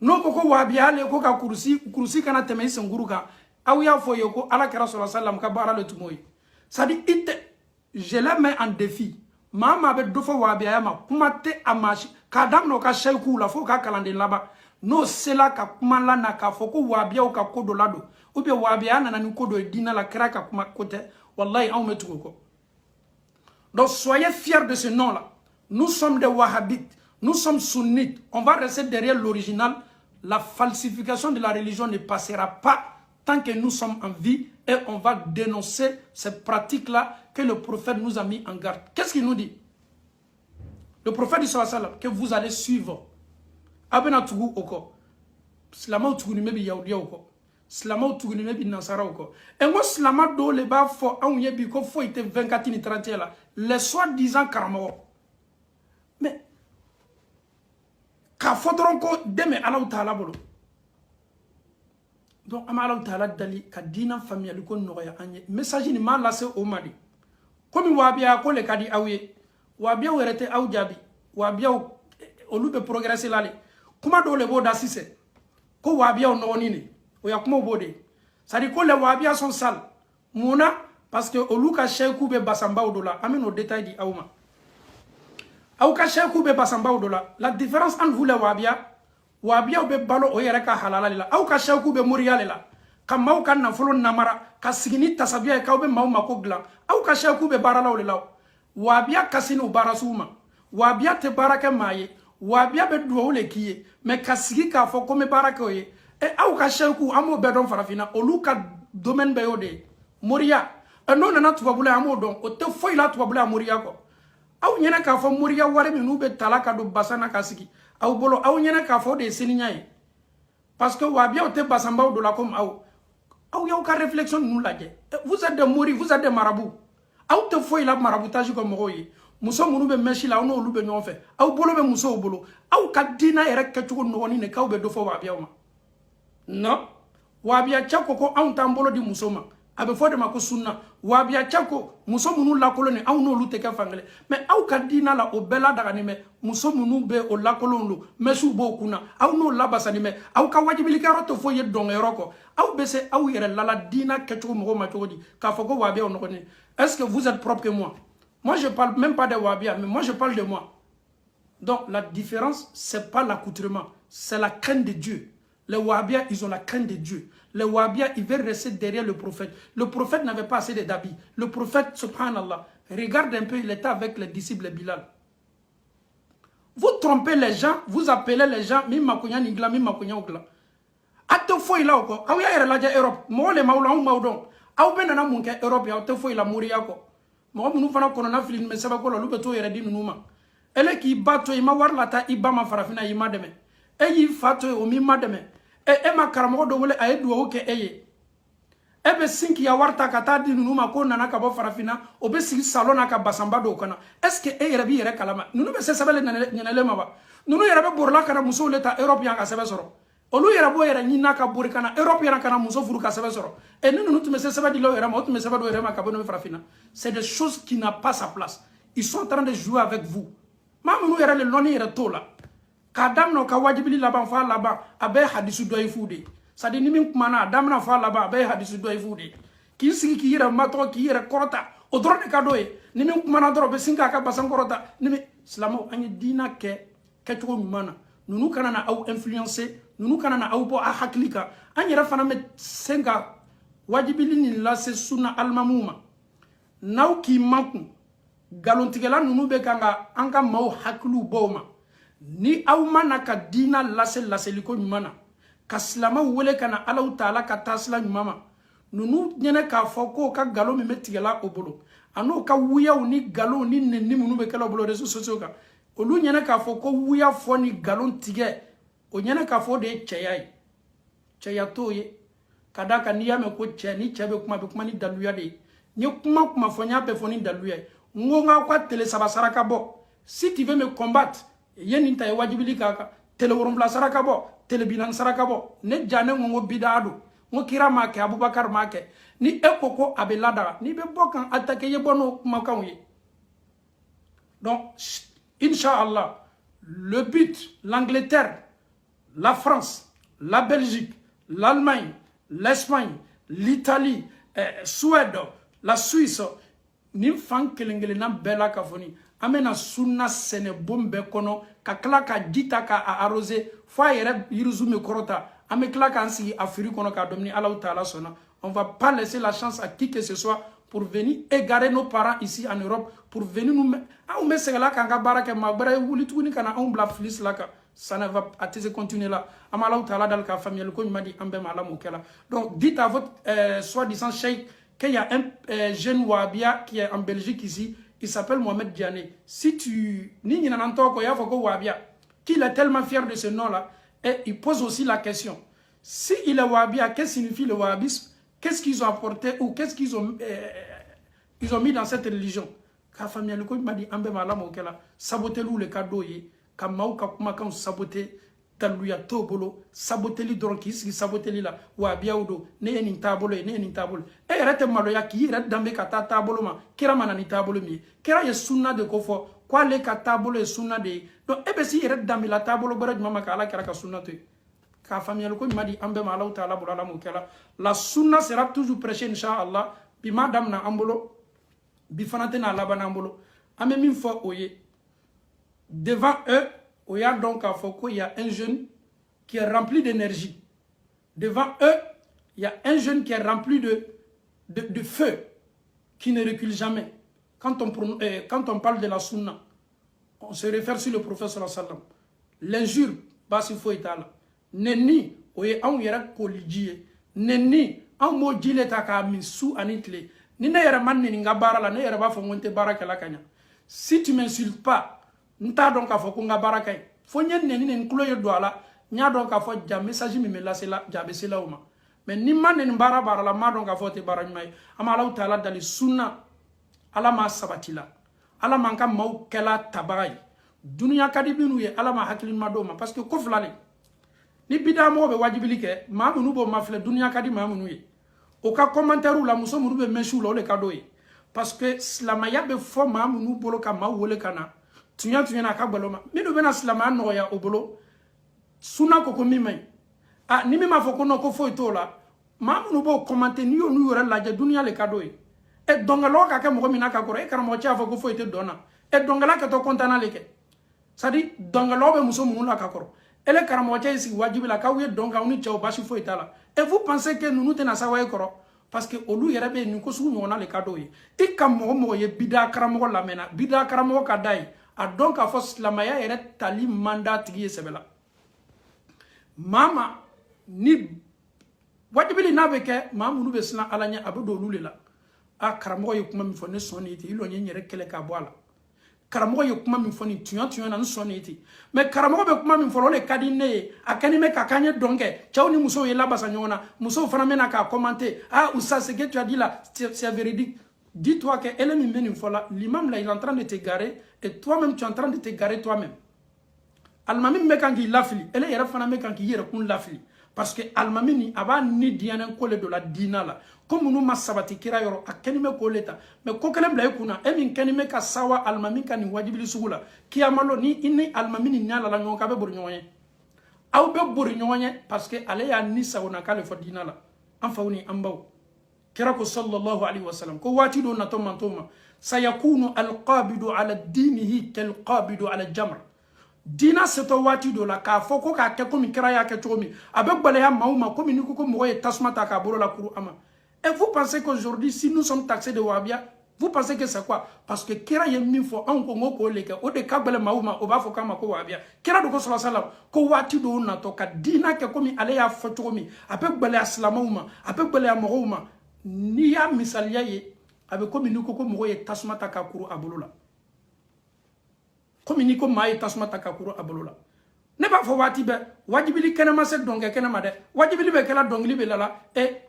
B: Non, ko Wahhabia le ko ka kursi kana teme senguruka. Ah, ou ya fo yoko, ala kara sallallahu alayhi wa sallam ka bara le tumoy. Ça dit, je la mets en défi. Mama be do fo Wahhabia ma kumate amashi. Kadam no ka shayku la fo ka kalande laba. No sela ka kuma la na ka foko Wahhabia ou ka kodo lado. Ou bien Wahhabia na ni kodo dina la kra ka kuma kote. Wallahi on met tout. Donc soyez fiers de ce nom-là. Nous sommes des Wahhabites. Nous sommes sunnites. On va rester derrière l'original. La falsification de la religion ne passera pas tant que nous sommes en vie. Et on va dénoncer ces pratiques-là que le prophète nous a mis en garde. Qu'est-ce qu'il nous dit? Le prophète dit sallallahu alayhi wa sallam que vous allez suivre. Abena tugu oko. Slama tugu ni mebi yaoudia oko. Slama tugu ni mebi nasara oko. Et moi slama do le ba fo an yebi ko fo ite 24 ni 30 là. Les soi-disant karamo. Mais ka fodron ko deme Allah Ta'ala bolo. Donc ama Allah Ta'ala dali ka dina familial ko noya anye. Message ni ma lasse o madi. Comme Wahhabia ko le kadi awye. Wahhabia werete aw jabi. Wahhabia olube progresser lale. Kuma do le bo dasise. Ko Wahhabia no nini. O ya kuma bode. Ça dit que les Wahhabia sont sales. Mouna parce que oluka sheikhu be basamba odola. Amen au détail di awma. Awka sheikhu be basamba odola. La différence entre vous les Wahhabia be balo o yere ka halala la. Awka sheikhu be muriya la. Kamaw kan na folo namara ka sigini tasabia ka be maw makogla. Awka sheikhu be barala olela. Wahhabia kasinu barasuma. Wahhabia te baraka maye. Wahhabia be duwa le kiye. Mais kasigi ka fo comme baraka oye. Et awka sheikhu amo bedon farafina oluka domaine be yode. Moriya. Non nana tubabula amo don. O te foi la tubabula moriya ko. Aw nyena ka fo moriya ware mi nube talaka do basana kasigi. Aw bolo aw nyena ka fo de seninya ye. Parce que Wahhabia o te basamba o do la comme aw. Aw yaw ka réflexion nous la je. Vous êtes des moris, vous êtes des marabouts. Aw te foi la maraboutage comme moye. Muso munu be meshi la ono olu be nyon fe. Aw bolo be muso bolo. Aw ka dina yere ketugo no woni ne ka be do fo Wahhabia ma. Non. Wahhabia chako ko aw tambolo di muso ma. Abe fo de ma ko sunna. Wahhabia chako muso munu la kolone aw no olu te ka fangale. Mais aw ka dina la o bela daga ni me muso munu be o la kolonlo mesu bo kuna. Aw no la basani me aw ka wajibili ka roto fo ye don eroko. Aw be se aw yere la dina ketugo mo ma chodi. Ka fo ko Wahhabia on connaît. Est-ce que vous êtes propre que moi? Moi, je ne parle même pas des Wahhabia, mais moi, je parle de moi. Donc, la différence, ce n'est pas l'accoutrement, c'est la crainte de Dieu. Les Wahhabia, ils ont la crainte de Dieu. Les Wahhabia, ils veulent rester derrière le prophète. Le prophète n'avait pas assez d'habits. Le prophète, subhanallah, regarde un peu, il était avec les disciples de Bilal. Vous trompez les gens, vous appelez les gens, Mimakunya Nigla, Mimakunya Ogla. Ate foi là, quoi. Ah oui, il y a la Europe. Moi, les Maoula, ou Maudon. Ah oui, il y a une Europe, il y a une foi là, mourir, quoi. Moi, nous faisons qu'on a fait mais ça va quoi le beto et redit nous. Elle qui bat toi, il m'a voir la ta ibama farafina il m'a demain. Et il fait au mima demain. Et Emma Karamo de Wole a edou ok eye. Ebe sinki ya warta kata di nous ma ko nana ka bo farafina obe sigi salon aka basamba do kana. Est-ce que e rebi yere kalama? Nous be se sabele nyanele maba. Nous yere be borla kana muso leta Europe ya ka sebe soro. Olu yere bo yere nyina ka bori kana Europe yere kana muso furu ka sebe soro. Et nous tu me se sebe di lo yere ma tu me sebe do yere ma ka bo no farafina. C'est des choses qui n'ont pas sa place. Ils sont en train de jouer avec vous. Maman nous yere le noni yere to la. Kadam no ka wajibili laban fa laban abe hadisu do ifude. Ça dit ni min kumana adam na fa laban abe hadisu do ifude. Ki sigi ki yere mato ki yere korota o drone ka doye. Ni min kumana dro be singa ka basan korota. Ni mi islamo anyi dina ke to mana. Nunu kana na au influencer, nunu kana na au bo a haklika. Anyi rafana me senga wajibili ni la se sunna almamuma. Naw ki manku galontigela nunu be kanga anga mau haklu boma. Ni aw mana ka dina lase liko nyumana ka silama wele kana Allah Ta'ala ka tasla nyumama nunu nyene ka foko ka galo me metigela obolo ano ka wuya ni galo ni nenni munu be kala obolo reso sociaux ka olu nyana ka fo ko wuya fo ni galon tige o nyana ka fo de cheyai cheya to ye kadaka ni yame ko che ni chebe kuma be kuma ni daluya de ni kuma fo nya be fo ni daluya ngonga kwa tele sabasara ka bo si tu veux me combattre yeni ta wajibili kaka tele worum la saraka bo tele bilan saraka bo ne jane ngo bidadu ngo kira make Abubakar make ni ekoko abelada ni be bokan attaquer ye bono makan ye. Donc Inch'Allah, le but, l'Angleterre, la France, la Belgique, l'Allemagne, l'Espagne, l'Italie, Suède, la Suisse, ni fan kelengelena bela kafoni amena sunna sene bombe kono ka kla ka dita ka arroser fa yere yirzume korota ame kla ka ansi afiri kono ka domini Allah Taala sona. On va pas laisser la chance à qui que ce soit pour venir égarer nos parents ici en Europe, pour venir nous mettre là quand baraka magbara wuli tuni kana on bla flis là ça ne va pas continuer là. Amala Taala dans la famille le koñ m'a dit ambe mala mokela. Donc dites à votre soi-disant cheikh qu'il y a un jeune Wahhabia qui est en Belgique ici, il s'appelle Mohamed Diané. Si tu ni nanantoko ya foko Wahhabia, qu'il est tellement fier de ce nom là, et il pose aussi la question, si il est Wahhabia, qu'est-ce que signifie le wahhabisme? Qu'est-ce qu'ils ont apporté ou qu'est-ce qu'ils ont mis dans cette religion? Ka famille le m'a dit ambe mala mokela saboter le cadeau ye ka mauka kuma kan saboter taluya tobolo saboter li donc qui saboter li la Wahhabia udo ne ni tabolo ne ni tabolo e rete malo ya ki rete dambe ka tabolo ma kira mana ni tabolo mi kira ye sunna de kofo kwa le ka tabolo e sunna de donc e be si rete dambe la tabolo bara mama ka ala kira ka sunna to ka famille ko m'a dit ambe mala Taala bulala mokela la sunna sera toujours prêchée Inch'Allah bi madame na ambolo bi fanate na labana ambolo ame min fo oye devant eux oya donc à Foko il y a un jeune qui est rempli d'énergie devant eux il y a un jeune qui est rempli de feu qui ne recule jamais quand on parle de la sunna on se réfère sur le prophète sallallahu alayhi wa sallam l'injure basi fo itala neni oye an yera kolidie neni an mo jile ta ka min su anitle ni ne yera man ni ngabara la ne yera ba fo ngonte baraka la kanya si tu m'insultes pas nta donc a fo ko ngabara kay fo nyen neni nen kulo yedo ala nya donc a fo jam message mi me la sela jabe sela uma mais ni man nen bara bara la ma donc a fo te bara nyai ama Allah Taala dali sunna ala ma sabatila ala man kam maw kala tabay dunya kadibinu ye ala ma haklin ma do ma parce que ko flale ni bidamo be wajibili ke mamunu bo mafle dunya kadi mamunu ye o ka commentaire la muso muru be meshu lo le kado ye parce que slamaya be fo mamunu bolo ka ma wole kana tunya na ka baloma mi do bena slama no ya obolo suna ko mi mai ah ni mi ma fo ko no ko fo itola mamunu bo commenter ni yo nu yore la je dunya le kado ye e dongalo ka ke mo mi na ka ko e karamo cha fo ko fo ite dona e dongala ka to kontana le ke sadi dongalo be muso munu la ka ko ele karamocha isi wajibi la ka wiye donc awni chaw bashi fo itala et vous pensez que nous tena sawaye koro parce que olu yerebe ni ko su nyona le kado yi ikam mo ye bida karamo la mena bida karamo ka dai a donc a fos la maya ere tali mandat gi sebela mama ni wajibi na beke mamu nu besna alanya abudo lulela a karamo ye kuma mi fo ne soni ti ilo nyere kele ka boala karamo ye kuma min foni tunya na nsoneti mais karamo be kuma min folo le kadine akani me kakanye donke chauni muso ye labasa nyona muso fana mena ka commenter ah ou ça c'est que tu as dit là c'est véridique dis-toi que elle me mène fola l'imam là il est en train de te garer et toi-même tu es en train de te garer toi-même almami me kan ki lafli elle yera fana me kan ki yera kun lafli parce que almami ni aba ni diana kole de la dina la comme nous ma sabati kira yoro akeni me koleta mais ko kelem la kuna e min keni me ka sawa almami kan ni wajibili sugula kiyamalo ni inni almami ni nyala la ngonka be bor nyonye aw be bor nyonye parce que ale ya ni sawna kale fo dina la am fawni ambaw kira ko sallallahu alaihi wasallam ko wati do na to mantoma sayakunu alqabidu ala dinihi kalqabidu ala jamr dina seto wati do la ka foko ka ke komi kira ya ke chomi abe gbale ya mauma komi ni ko mo ye tasmata ka boro la kuru ama. Et vous pensez qu'aujourd'hui, si nous sommes taxés de Wahhabia, vous pensez que c'est quoi? Parce que Kira yemi fo en Congo ko leke o de kabele mauma o ba fo kama ko Wahhabia. Kira do ko sallallahu alaihi wasallam ko wati do na to ka dina ke komi ale ya fotomi ape gbele aslamauma ape gbele amorouma ni ya misalia ye abe komi ni ko mo ye tasmata ka kuru abulula. comme ni ko maa ye tasuma ta ka kuru a bolo la ne b'a fɔ waati bɛɛ wajibili kɛnɛma se dɔnkɛ kɛnɛma dɛ wajibili bɛ kɛla dɔnkili bɛ lala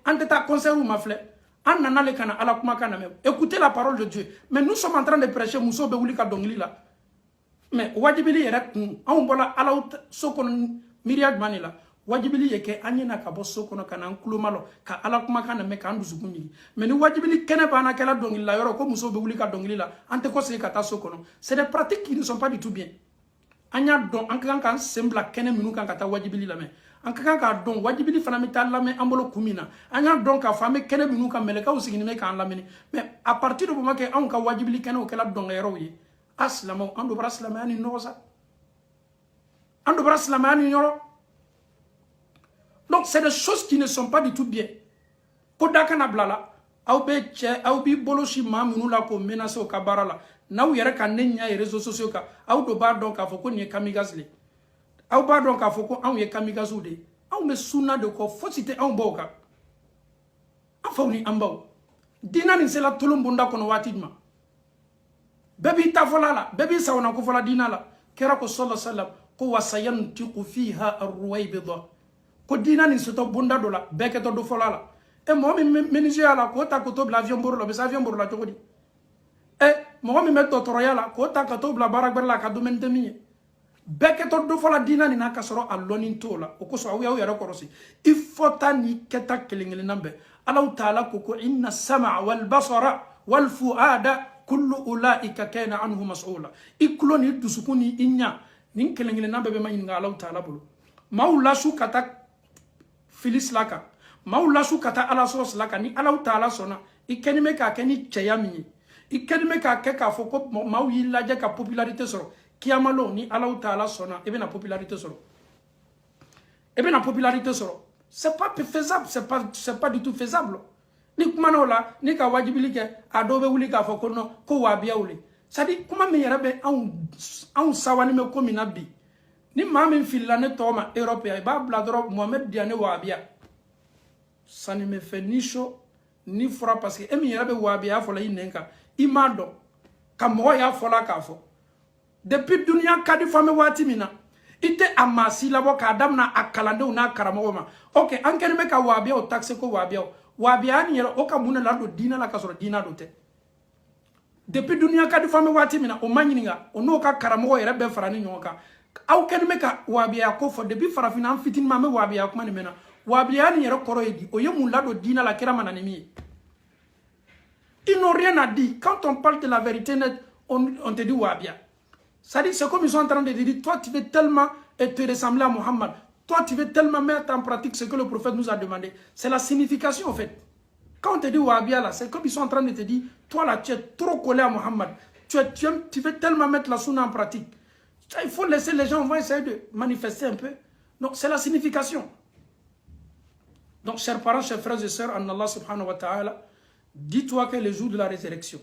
B: an tɛ taa concert ma filɛ an nana le kana ala kumakan lamɛn écoutez la parole de Dieu mais nous sommes en train de prêcher muso bɛ wuli ka dɔnkili la mais wajibili yɛrɛ kun anw bɔla ala so kɔnɔ miiriya jumɛn de la wajibili ye kɛ an ɲɛna ka bɔ so kɔnɔ ka na an tulo ma lɔ ka ala kumakan lamɛn k'an dusukun jigi mais ni wajibili kɛnɛ banna kɛla dɔnkili la yɔrɔ ko muso bɛ wuli ka dɔnkili la an tɛ ko segin ka taa so kɔnɔ c'est des pratiques qui ne sont pas du tout bien an y'a dɔn an ka kan k'an sen bila kɛnɛ minnu kan ka taa wajibili lamɛn an ka kan k'a dɔn wajibili fana bɛ taa lamɛn an bolo kun min na an y'a dɔn k'a fɔ an bɛ kɛnɛ minnu kan mɛlɛkɛw sigilen bɛ k'an lamɛn mais à partir du moment que anw ka wajibili kɛnɛw kɛla dɔnkɛyɔrɔw ye a silamɛw an dɔbɔra silamɛya ni nɔgɔ sa an dɔbɔra silamɛya ni yɔrɔ donc c'est des choses qui ne sont pas du tout bien ko da kana bila la aw bɛ cɛ aw b'i bolo si maa minnu la k'o menacer o ka baara la n'aw yɛrɛ ka ne ɲɛ ye réseaux sociaux kan aw dɔ b'a dɔn k'a fɔ ko nin ye kamikaze le aw b'a dɔn k'a fɔ ko anw ye kamikazew de ye anw bɛ sunna de kɔ fosi tɛ anw baw kan an faw ni an baw diina nin sela tolon bonda kɔnɔ waati jumɛn bɛɛ b'i ta fɔla la bɛɛ b'i sawana ko fɔla diina la kira ko sallallahu alaihi wasallam ko wasayantiqu fiha arruwaybida ko diina nin sotɔ bonda dɔ la bɛɛ kɛtɔ dɔ fɔla la mɔgɔ min menuisier la k'o ta k'o to bila avion boro la o bɛ se avion boro la cogo di mɔgɔ min bɛ dɔgɔtɔrɔya la k'o ta ka t'o bila baara gbɛrɛ la ka domaine tɛ min ye bɛɛ kɛtɔ dɔ fɔla diina nin na ka sɔrɔ a lɔnni t'o la o kosɔn aw y'aw yɛrɛ kɔlɔsi i fɔta ni kɛta kelen kelenna bɛɛ Allahu taala ko ko inna sama wal basara wal fuada kullu ulaika kana anhu mas'ula i kulo ni dusukun ni i ɲa nin kelen kelenna bɛɛ bɛ ma ɲininka Allahu taala bolo maaw lasu ka taa fili sila kan maaw lasu ka taa ala sɔrɔ sila kan ni Allahu taala sɔnna i kɛni bɛ k'a kɛ ni cɛya min ye i kɛni bɛ k'a kɛ k'a fɔ ko maaw y'i lajɛ ka popularité sɔrɔ kiyamalo ni Allahu taala sɔnna i bɛna popularité sɔrɔ i bɛna popularité sɔrɔ c'est pas faisable c'est pas du tout faisable ni kuma n'o la ni ka wajibili kɛ a dɔw bɛ wuli k'a fɔ ko non ko wahabiyaw le c'est à dire kuma min yɛrɛ bɛ anw sawani bɛ ko min na bi ni maa min filila ne tɔgɔ ma Europe i b'a bila dɔrɔn Mohamed Diané wahabiya ça ne me fait ni chaud ni froid parce que e min yɛrɛ bɛ wahabiya fɔla i nɛn kan i m'a dɔn ka mɔgɔ y'a fɔla k'a fɔ depuis duniya ka di fɔ an bɛ waati min na i tɛ a maa si labɔ k'a daminɛ a kalandenw n'a karamɔgɔw ma ok an kɛlen bɛ ka wahabiyaw taxe ko wahabiyaw wahabiya nin yɛrɛ o ka mun de la don diina la ka sɔrɔ diina don tɛ depuis duniya ka di fɔ an bɛ waati min na o ma ɲininka o n'o ka karamɔgɔ yɛrɛ bɛɛ fara ni ɲɔgɔn kan aw kɛlen bɛ ka wahabiya ko fɔ depuis farafinna an fitinin ma an bɛ wahabiya kuma nin mɛn na wahabiya nin yɛrɛ kɔrɔ ye di o ye mun ladon diina la kira ma na ni min ye ils n'ont rien à dire quand on parle de la vérité nette on te dit wahabia. C'est-à-dire, c'est comme ils sont en train de dire, toi tu veux tellement te ressembler à Mohammed, toi tu veux tellement mettre en pratique ce que le prophète nous a demandé. C'est la signification en fait. Quand on te dit wahabia là, c'est comme ils sont en train de te dire, toi là tu es trop collé à Mohammed, tu veux tellement mettre la sunna en pratique. Il faut laisser les gens, on va essayer de manifester un peu. Donc c'est la signification. Donc chers parents, chers frères et sœurs, en Allah subhanahu wa ta'ala, dis-toi que le jour de la résurrection,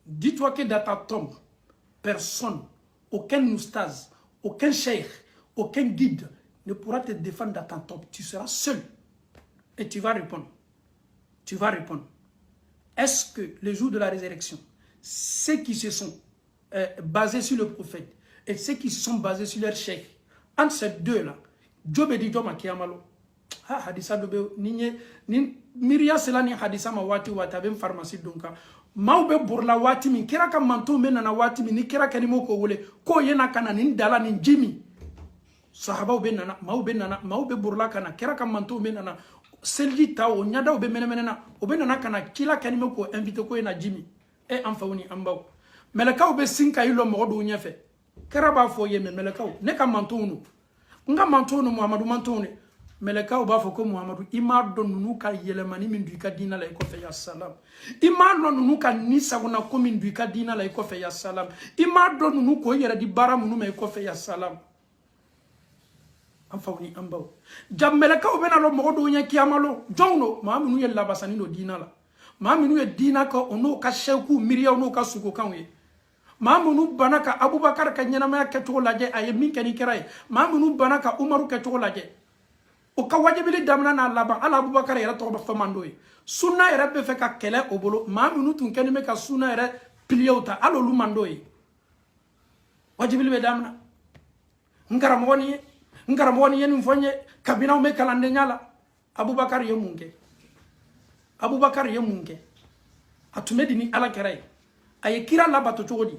B: dis-toi que dans ta tombe, personne, aucun oustaz, aucun cheikh, aucun guide ne pourra te défendre dans ta tombe. Tu seras seul. Et tu vas répondre. Tu vas répondre. Est-ce que le jour de la résurrection, ceux qui se sont basés sur le prophète et ceux qui se sont basés sur leur cheikh, entre ces deux-là, Job dit Job ma kiyamalo. Ah, hadisa dobe ni miriya sela ni hadisa ma wati ben pharmacie donka mawbe burla wati min kira ka manto men na wati min ni kira kanimo ko wole ko yena kana ni dala ni jimi sahaba be nana mawbe burla kana kira ka manto men na selji tawo nyada be menemena o be nana kana kila kanimo ko invité ko yena jimi e amfawni ambaw melakaw be sinka yilo mo do nyafe kira ba fo yeme melakaw ne ka manto no nga manto no Muhammadu manto ne melekaw b'a fɔ ko Muhammadu i m'a dɔn ninnu ka yɛlɛmani min don i ka diina la i kɔfɛ ya salam i m'a dɔn ninnu ka ni sagona ko min don i ka diina la i kɔfɛ ya salam i m'a dɔn ninnu k'o yɛrɛ di baara minnu ma i kɔfɛ ya salam an faw ni an baw ja melekaw bɛna lɔ mɔgɔ dɔw ɲɛ kiyama lɔ jɔnw do maa minnu ye labasani don diina la maa minnu ye diina kɛ o n'o ka sɛyiku miiriyaw n'o ka sukokanw ye maa minnu bana ka Abubakar ka ɲɛnamaya kɛcogo lajɛ a ye min kɛ ni kɛra ye maa minnu bana ka Umaru kɛcogo lajɛ o ka wajibili damina n'a laban ala Abubakar yɛrɛ tɔgɔ bɛ fɛn man d'o ye sunna yɛrɛ bɛ fɛ ka kɛlɛ o bolo maa minnu tun kɛlen bɛ ka sunna yɛrɛ piliyew ta hali olu man d'o ye wajibili be damna ngara mogoni yen fonye kabina me kalande nyala Abubakar ye munke atumedi ni ala keray ay kira la bato chogodi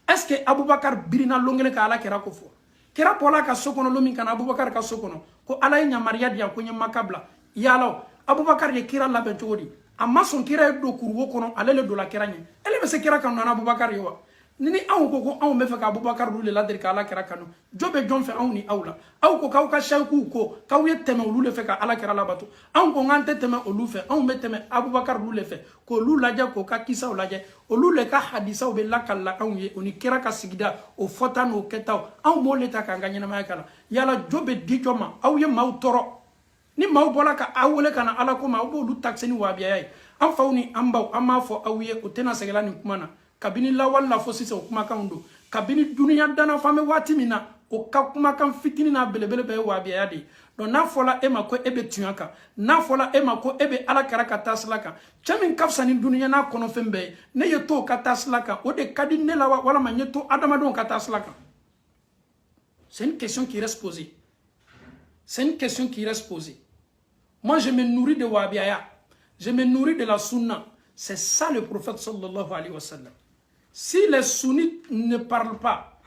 B: est-ce que Abubakar birina longene ka ala kera ko fo kera pola ka sokono lomin kana Abubakar ka sokono ko ala nya mariya dia ko nya makabla yalo Abubakar ye kira la ben chogodi amma son kira do kurwo kono alele do la kera nya ele be se kira kan na Abubakar yewa nini aw ko aw me fe ka Abubakar lule la der ka ala kera kanu jobe jon fe aw ni awla aw ko kaw ka shayku ko kaw ye teme lule fe ka ala kera la bato aw ko ngante teme olu fe aw me teme Abubakar lule fe ko lula ja ko ka kisa o laje o lule ka hadisa o be lakalla aw ye oni kera ka sigida o fota no ketaw aw mo le ta ka nganya ma kala yala jobe di joma aw ye maw toro ni maw bola ka awole kana ala ko maw bo lu taxeni wa biya ay am fawni ambaw amma fo aw ye o tena segala ni kumana kabini la wala fo sise o kuma kan do kabini duniya dana fame wati mina o ka kuma kan fitini na belebele be wa biya de don na fola e ma ko ebe tuyanka na fola e ma ko ebe ala karaka taslaka chamin kafsani duniya na kono fembe ne yeto ka taslaka o de kadi ne la wala ma nyeto adama don ka taslaka. C'est une question qui reste posée. C'est une question qui reste posée. Moi je me nourris de wabiaya, je me nourris de la sunna. C'est ça le prophète sallallahu alayhi wa sallam. Si les sunnites ne parlent pas,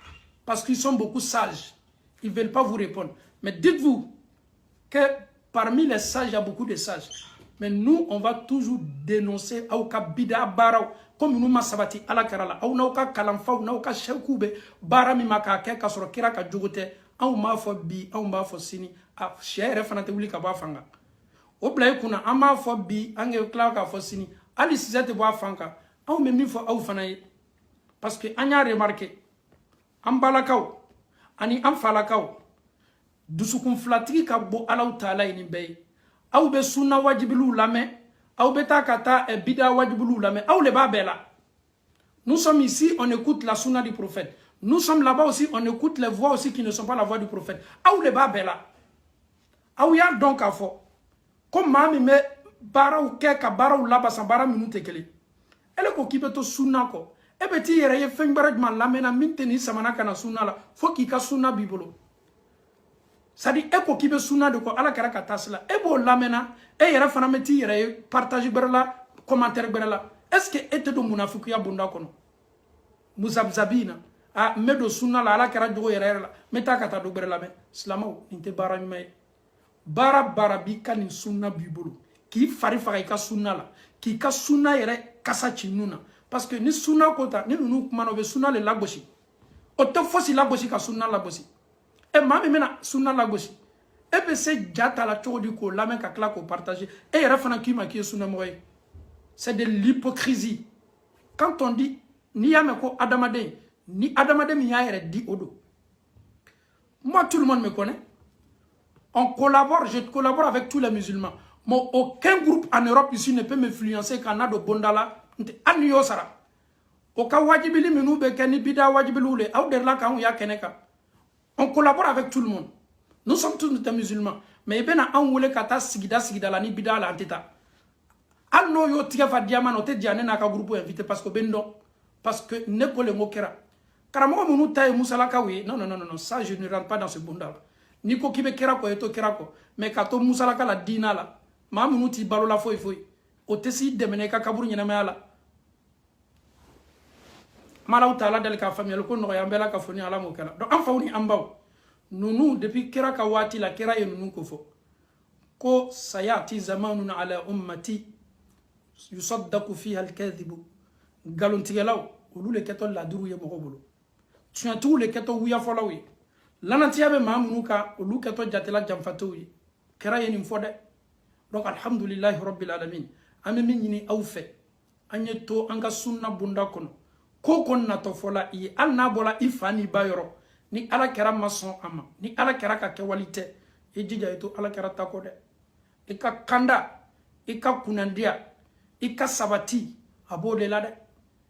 B: parce qu'ils sont beaucoup sages, ils ne veulent pas vous répondre. Mais dites-vous que parmi les sages, il y a beaucoup de sages. Mais nous, on va toujours dénoncer Aouka Bida Barao, comme nous Masabati Alakarala, Aouka Kalamfa, Aouka Shekoube, Barami Makake, Kasoro Kiraka Djogote, Aouma Fo Bi, Aouma Fo Sini, A Chere Fanate Wuli Kabafanga. Oblaye Kuna, Ama Fo Bi, Ange Klaka Fo Sini, Ali Sizate Boafanka, Aoume Mifo Aoufanaye. Parce que on a remarqué, Ambalakao, Ani Amfalakao, Dusukun Flatri Kabo Alau Tala Inibay, Aoube Suna Wajibilou Lame, Aoubeta Kata et Bida Wajibilou Lame, Aou le Babela. Nous sommes ici, on écoute la Sunna du prophète. Nous sommes là-bas aussi, on écoute les voix aussi qui ne sont pas la voix du prophète. Aou le Babela. Aou ya donc à fond. Comme Mami me bara ou keka bara ou laba sa bara minute kele. Elle est qui peut to Sunna ko. E beti yere ye feng baraj man lamena minteni samana kana sunna la fo ki ka sunna bibolo sadi e ko kibe sunna de ko ala kara ka tasla e bo lamena e yere fana meti yere partage berla commentaire berla est-ce que ete do munafiku ya bunda kono muzabzabina a medo sunna la ala kara jogo yere la meta kata do berla me islamo inte bara me bara bi kan sunna bibolo ki fari faga ka sunna la ki ka sunna yere kasa chinuna. Parce que ni sunna kota ni nous kumano be sunna le lagosi o to fosi lagosi ka sunna lagosi e mami mena sunna lagosi e be se jata la chodi ko la men ka kla ko partager e yera fana ki ma ki sunna moy c'est de l'hypocrisie quand on dit ni yame ko adamade ni adamade mi ya yere di odo. Moi tout le monde me connaît, on collabore, je collabore avec tous les musulmans, mais aucun groupe en Europe ici ne peut m'influencer quand on a de bondala. On collabore avec tout le monde. Nous sommes tous des musulmans. Mais il y a un kata sigida la ni bida la anteta. Al no yo tia fa diamant te diane na ka groupe invité parce que bendo parce que ne ko le mokera. Karamo munu tay musala ka wi. Non, ça je ne rentre pas dans ce bondal. Ni ko kibe kera ko eto kera ko. Mais kato musala ka la dina la. Ma munu ti balo la foi. O tesi demene ka kaburu nyina mala. Malaw taala dal ka famille ko no yambela ka foni ala mo kala donc en fawni ambaw nunu depuis kera ka wati la kera ye nunu ko fo ko sayati zamanun ala ummati yusaddaqu fiha al-kadhib galon tigelaw olule keto la duru ye mo bolo tu le keto wiya folawi lanati yabe mamunu ka olu keto jatela jamfatowi kera ye nim fode donc alhamdulillah rabbil alamin ame min ni awfe anye to anga sunna bunda kono ko na to fola i al na bola ifani bayoro ni ala kera mason ama ni ala kera ka kewalite e jija eto ala kera takode e ka kanda e ka kunandia e ka sabati abode la de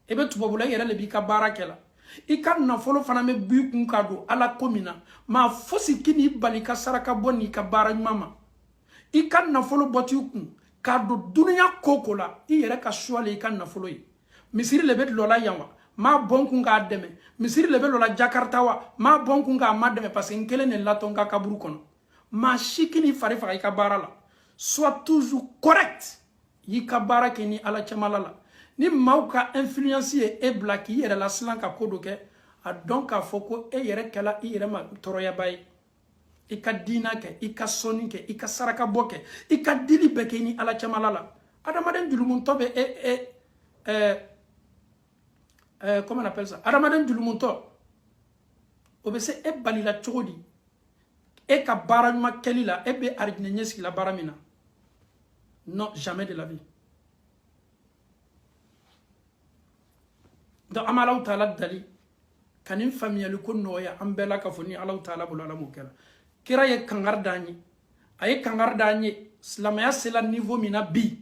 B: e be tubabula yere le bi ka barakela e ka na folo fana me bi kun kado ala komina ma fosi kini balika saraka bonni ka bara mama e ka na folo boti kun kado dunya kokola e yere ka shwale e ka na folo yi misiri le bet lola yawa ma bon kun ka deme misiri lebe lo la Jakarta wa ma bon kun ka ma deme parce que nkele ne laton ka kaburu kono ma shikini fari fa ka bara la soit toujours correct yi ka bara ke ni ala chamala la ni mauka influence e black yi yere la slan ka kodo ke a donc a foko e yere kala i yere ma toroya bay i ka dina ke i ka soni ke i ka saraka boke i ka dili beke ni ala chamala la adamaden julumun tobe comment on appelle ça adamaden julumun to obese e balila chogodi e ka bara ma kelila e be arjine nyeski la baramina non jamais de la vie donc amalaw taala dali kanin famiyali ko noya ambela ka foni alaw taala bulu alamu kala kira ye kangar dani ay kangar dani islamaya sela niveau mina bi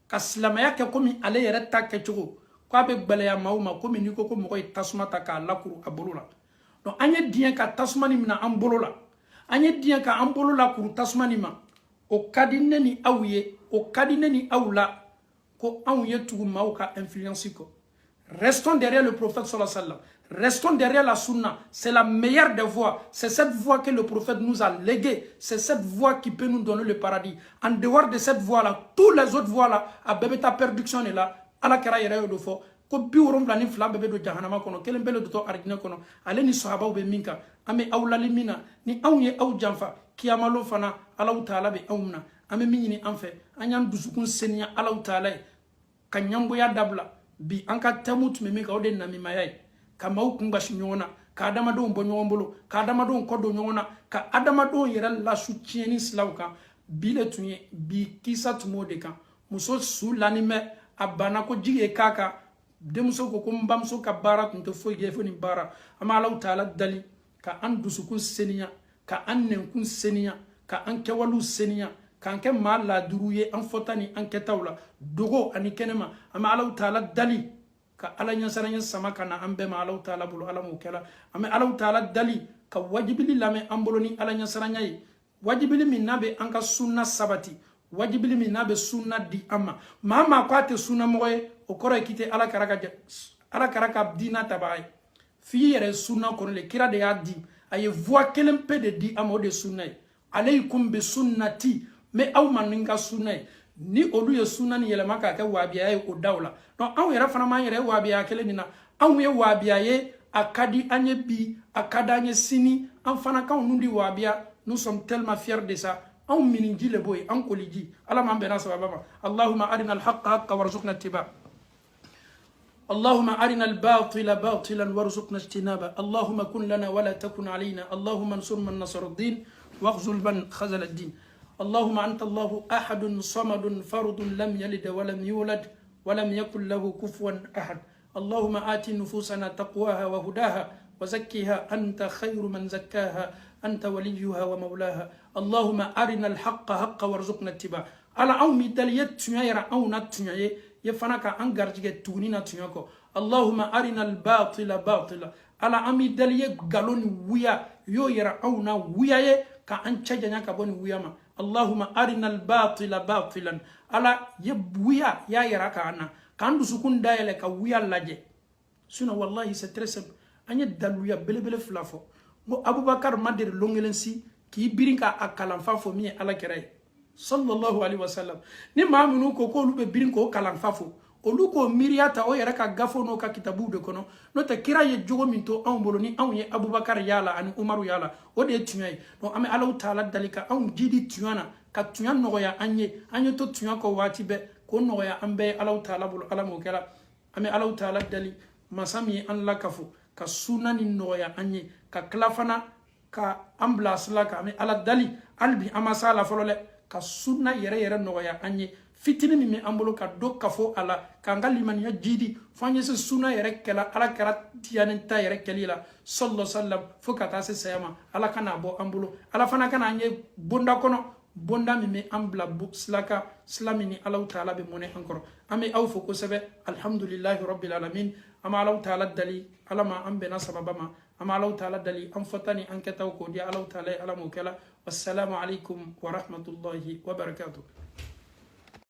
B: ka islamaya ke komi ale yere takke chugo ko abe gbeleya mawma komi ni ko mo koy tasmata ka lakuru abulula donc anye dien ka tasmani mina ambulula anye dien ka ambulula kuru tasmani ma o kadine ni awye o kadine ni awla ko awye tugu mawka influence ko. Restons derrière le prophète sallallahu alayhi wa sallam. Restons derrière la sunna. C'est la meilleure des voies. C'est cette voie que le prophète nous a léguée. C'est cette voie qui peut nous donner le paradis. En dehors de cette voie-là, tous les autres voies-là, à bébé ta perdition est là. À la kara yere de fo. Ko bi worom la ni fla bébé do jahannama kono. Kelen bele do to arjina kono. Ale ni sahaba ube minka. Ame awla limina. Ni awye aw janfa. Kiyamalo fana. Alaw taala be awmna. Ame minini anfe. Anyam dusukun senya alaw taala. Kanyambo ya dabla. Bi anka temut mimi ka ode na mimayai ka maw kunga shinyona ka adama do mbo nyombolo ka adama do kodo nyona ka adama do yera la soutieni slauka bile tunye bi kisa tumode kan muso su lanime abana ko jige kaka de muso ko mbamso ka bara kunto foye foni bara ama law taala dali ka an dusukun seniya ka an nenkun seniya ka an kewalu seniya kanke ma la duruye an fotani an ketawla dogo ani kenema ama alaw taala dali ka ala nyansaranya sama kana ambe ma alaw taala bulu ala mukela ama alaw taala dali ka wajibili lame amboloni ala nyansaranya yi wajibili minabe anka sunna sabati wajibili minabe sunna di ama mama kwate sunna moye okoro kite ala karaka dina tabaay fi yere sunna kono le kira de yadi aye voix kelempe de di ama de sunna alaykum bi sunnati mais aw maninga sunay ni olu ye sunna ni yelema ka ke wabiya ye o dawla donc aw yera fana ma yere wabiya kele nina aw ye wabiya ye akadi anye bi akada anye sini an fana kan nundi wabiya nous sommes tellement fiers de ça aw mininji le boy an koliji ala man bena sababa allahumma arina alhaqqa haqqan warzuqna ittiba اللهم أرنا الباطل باطلا وارزقنا اجتنابه اللهم كن لنا ولا تكن علينا اللهم انصر من نصر الدين واخذل من خذل الدين اللهم أنت الله أحد صمد فرد لم يلد ولم يولد ولم يكن له كفوا أحد اللهم آت نفوسنا تقواها وهداها وزكها أنت خير من زكاها أنت وليها ومولاها اللهم أرنا الحق حقا وارزقنا اتباعه على أومي دليت تنيرا أو نتنيا يفنك أنجرجك تونينا تنياكو اللهم أرنا الباطل باطلا على أمي دليت قالون ويا يويرا أو نا ويا كأن تجنا كبون وياما اللهم أرنا الباطل باطلا على يبويا يا يراك أنا كان سكون دايلك ويا لاجي سنة والله سترسم أني دلويا بل بل فلافو أبو بكر مدير لونجلنسي كي بيرينكا أكلام فافو مي على كراي صلى الله عليه وسلم ni ma munu ko ko lube birin ko kalan fafo olu ko miriata o yera ka gafo no ka kitabu de kono no te kira ye jogo minto an boloni an ye abubakar yala ani umaru yala o de tunyai donc ame alaw taala dalika an jidi tunyana ka tunyan no ya anye to tunyan ko wati be ko no ya ambe alaw taala bul alamo kala ame alaw taala dali masami an lakafu ka sunani no ya anye ka klafana ka amblas la ka ame ala dali albi amasala folole ka sunna yere no ya anye fitini mi ambolo ka do kafo ala kanga limaniya jidi fanye se sunna yere kala ala kara tiyanen ta yere kelila sallallahu sallam fo kata se sayama ala kana bo ambolo ala fana kana anye bonda kono bonda mi ambla bu slaka slamini ala taala be mone encore ame aw fo ko sebe alhamdulillah rabbil alamin ama ala taala dali ala ma ambe na sababama ama ala taala dali am fatani anketa ko dia ala taala ala mo kala wassalamu alaikum wa rahmatullahi wa barakatuh